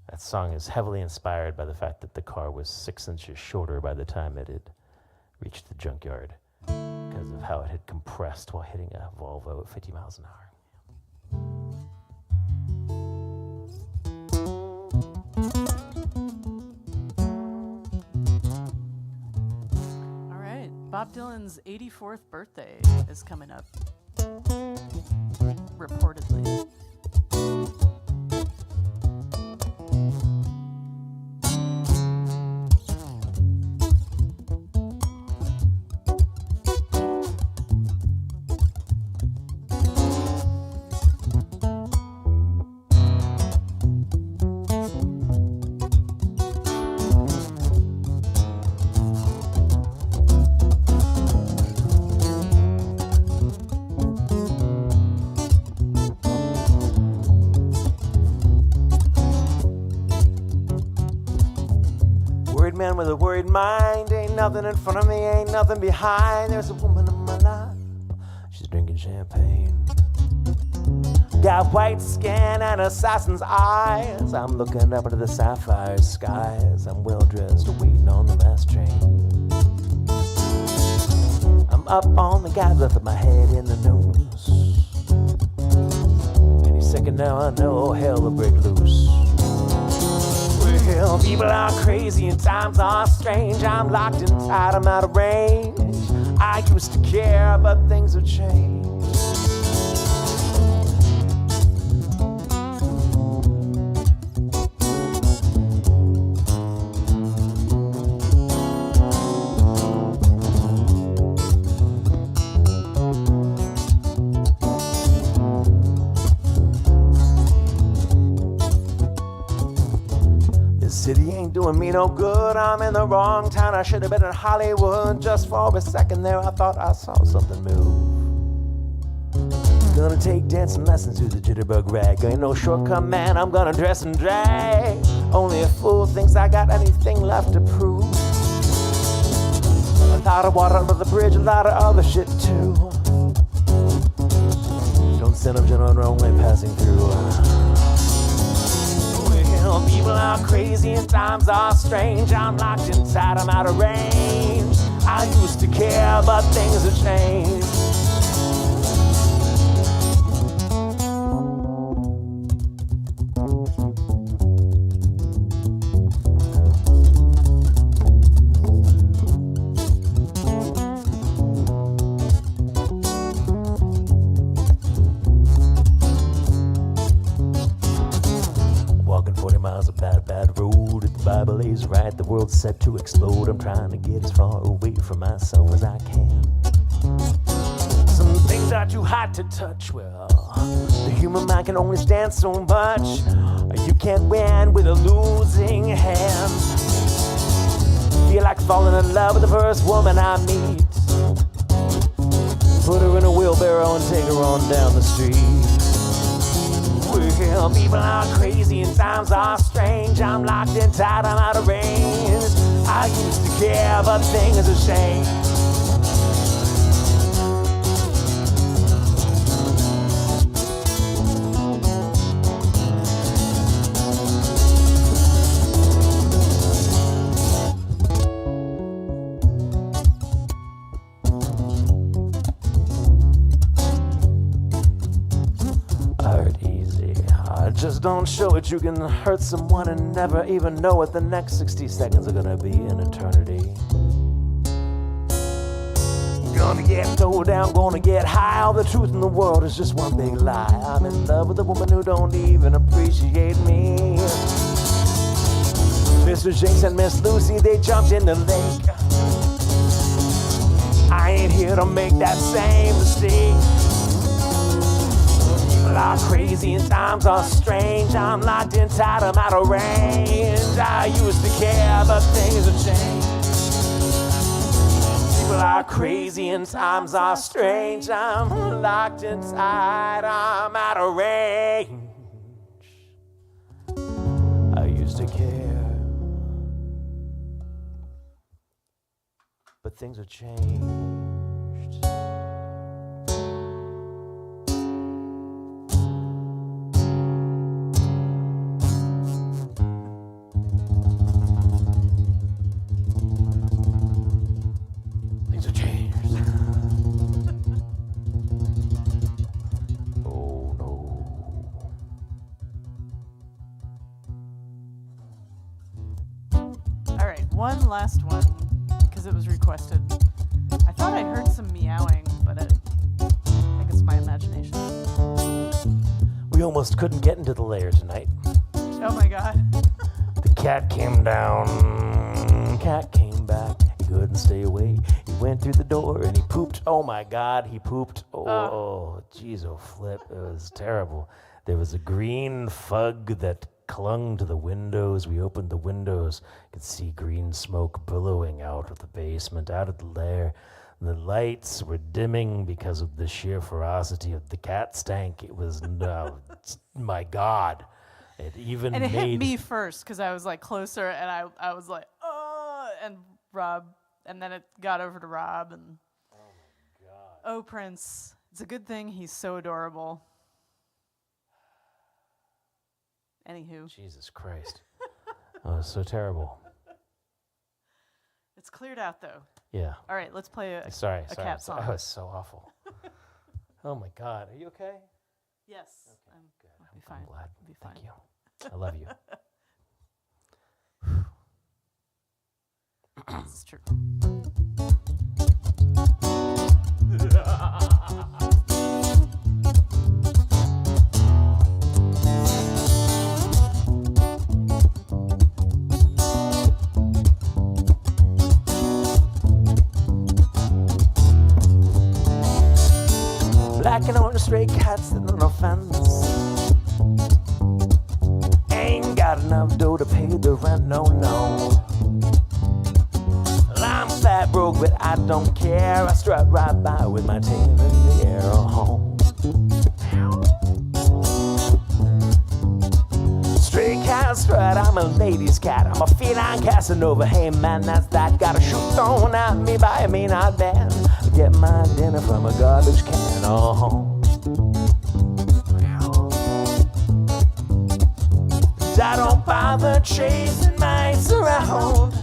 that song is heavily inspired by the fact that the car was 6 inches shorter by the time it had reached the junkyard, because of how it had compressed while hitting a Volvo at 50 miles an hour. All right, Bob Dylan's 84th birthday is coming up, reportedly. Worried man with a worried mind. Ain't nothing in front of me, ain't nothing behind. There's a woman in my life. She's drinking champagne. Got white skin and assassin's eyes. I'm looking up into the sapphire skies. I'm well dressed, waiting on the last train. I'm up on the guy, left my head in the news. Any second now I know hell will break loose. Well, people are crazy and times are strange. I'm locked and tied, I'm out of range. I used to care, but things have changed. City ain't doing me no good. I'm in the wrong town. I should have been in Hollywood. Just for a second there, I thought I saw something move. Gonna take dancing lessons to the jitterbug rag. Ain't no shortcut, man. I'm gonna dress and drag. Only a fool thinks I got anything left to prove. A lot of water under the bridge, a lot of other shit too. Don't send them gentlemen only passing through. People are crazy and times are strange. I'm locked inside, I'm out of range. I used to care, but things have changed. Bible is right, the world's set to explode. I'm trying to get as far away from myself as I can. Some things are too hot to touch. Well, the human mind can only stand so much. You can't win with a losing hand. Feel like falling in love with the first woman I meet. Put her in a wheelbarrow and take her on down the street. Well, people are crazy and times are strange. I'm locked in tight, I'm out of range. I used to care, but things have changed. Just don't show it, you can hurt someone and never even know what the next 60 seconds are gonna be in eternity. Gonna get thrown down, gonna get high. All the truth in the world is just one big lie. I'm in love with a woman who don't even appreciate me. Mr. Jinx and Miss Lucy, they jumped in the lake. I ain't here to make that same mistake. People are crazy and times are strange. I'm locked inside, I'm out of range. I used to care, but things have changed. People are crazy and times are strange. I'm locked inside, I'm out of range. I used to care, but things have changed. Things have changed. Oh no. All right, one last one because it was requested. I thought I heard some meowing, but I think it's my imagination. We almost couldn't get into the lair tonight. Oh my god. The cat came down, cat came back. He couldn't stay away. He went through the door and he pooped. Oh my God, he pooped. Oh, jeez, oh flip. It was terrible. There was a green fug that clung to the windows. We opened the windows. Could see green smoke billowing out of the basement, out of the lair. The lights were dimming because of the sheer ferocity of the cat stank. It was, my God. It even And it made hit me first because I was like closer and I was like, oh, and Rob, and then it got over to Rob and oh my God. Oh, Prince. It's a good thing he's so adorable. Anywho. Jesus Christ. Oh, it's so terrible. It's cleared out though. Yeah. All right, let's play a Sorry. cat song. That was so awful. Oh my God. Are you okay? Yes. Okay. Good. I'll be fine. I'm glad. I'll be fine. Thank you. I love you. This is true. Black and orange stray cats sitting on a fence. Ain't got enough dough to pay the rent, no, no. Well, I'm fat broke, but I don't care. I strut right by with my tail in the air. Stray cat strut, I'm a ladies' cat. I'm a feline Casanova. Hey man, that's that. Got a shoe thrown at me by a mean-eyed man. Get my dinner from a garbage can. I don't bother chasing mice around.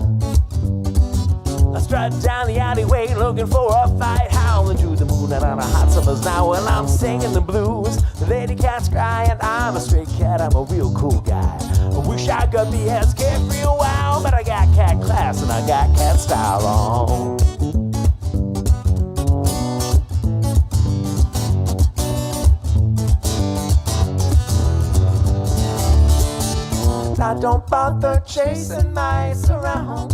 I strut down the alleyway looking for a fight, howling to the moon and on a hot summer's now. Well, I'm singing the blues. The lady cats cry and I'm a stray cat. I'm a real cool guy. I wish I could be as carefree a while, but I got cat class and I got cat style. I don't bother chasing mice around.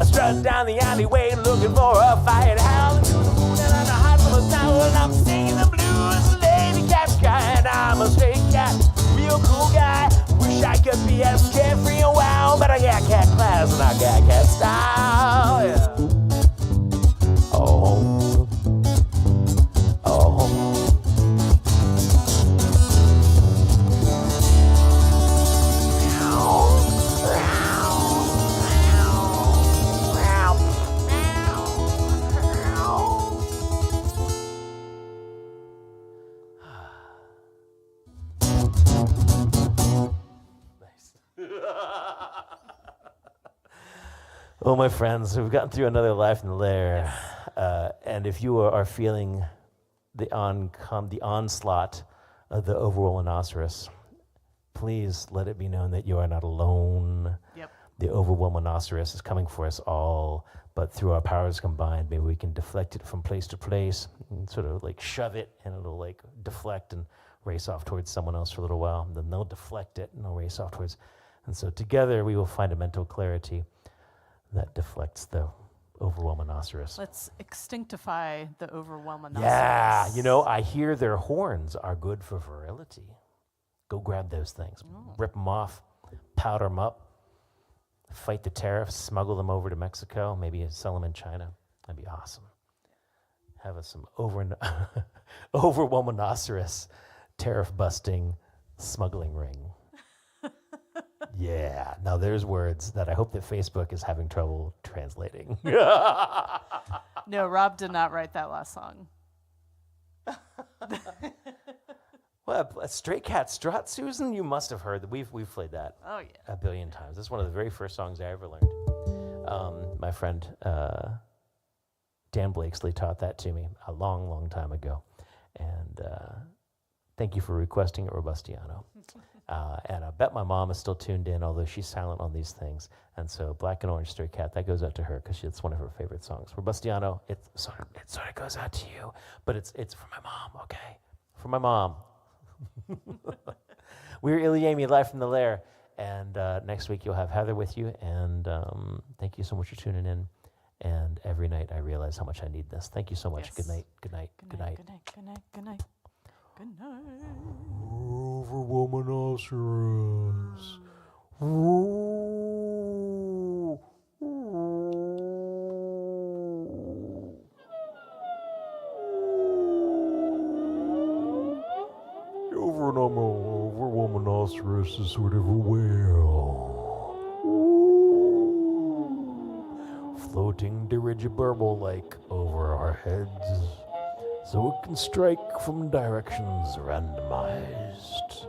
I strut down the alleyway looking for a fight, howling to the moon and on a hot summer's night. Well, I'm singing the blues, the lady cat's cry, and I'm a stray cat, real cool guy. Wish I could be as carefree a while, but I got cat class and I got cat style. Yeah. Oh. Oh. Well, my friends, we've gotten through another Life in the Lair, and if you are feeling the onslaught of the overall rhinoceros, please let it be known that you are not alone. Yep. The overwhelminoceros is coming for us all, but through our powers combined, maybe we can deflect it from place to place and sort of like shove it, and it'll like deflect and race off towards someone else for a little while. And then they'll deflect it and they'll race off towards. And so together we will find a mental clarity that deflects the overwhelminoceros. Let's extinctify the overwhelminoceros. Yeah, you know, I hear their horns are good for virility. Go grab those things, rip them off, powder them up, fight the tariffs, smuggle them over to Mexico, maybe sell them in China. That'd be awesome. Have us some overwhelminoceros tariff-busting smuggling ring. Yeah, now there's words that I hope that Facebook is having trouble translating. No, Rob did not write that last song. Well, a Stray Cat Strut, Susan, you must have heard that. We've played that Oh, yeah. a billion times. This is one of the very first songs I ever learned. My friend Dan Blakesley taught that to me a long, long time ago. And thank you for requesting it, Robustiano. And I bet my mom is still tuned in, although she's silent on these things. And so Black and Orange Stray Cat, that goes out to her because it's one of her favorite songs. Robustiano, it sort of goes out to you, but it's for my mom, okay? For my mom. We're ilyAIMY, live from the Lair. And next week you'll have Heather with you. And thank you so much for tuning in. And every night I realize how much I need this. Thank you so much. Yes. Good night. Good night. Good night. Good night. Good night. Good night. Good night. Overwhelminoceros. Overwhelminoceros is sort of a whale. Floating dirigiburble-like over our heads, so it can strike from directions randomized.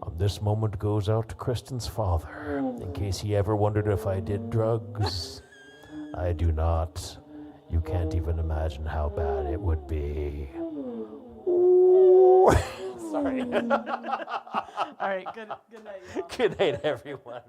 And this moment goes out to Kristen's father, in case he ever wondered if I did drugs. I do not. You can't even imagine how bad it would be. Sorry. All right. Good night, y'all. Good night, everyone.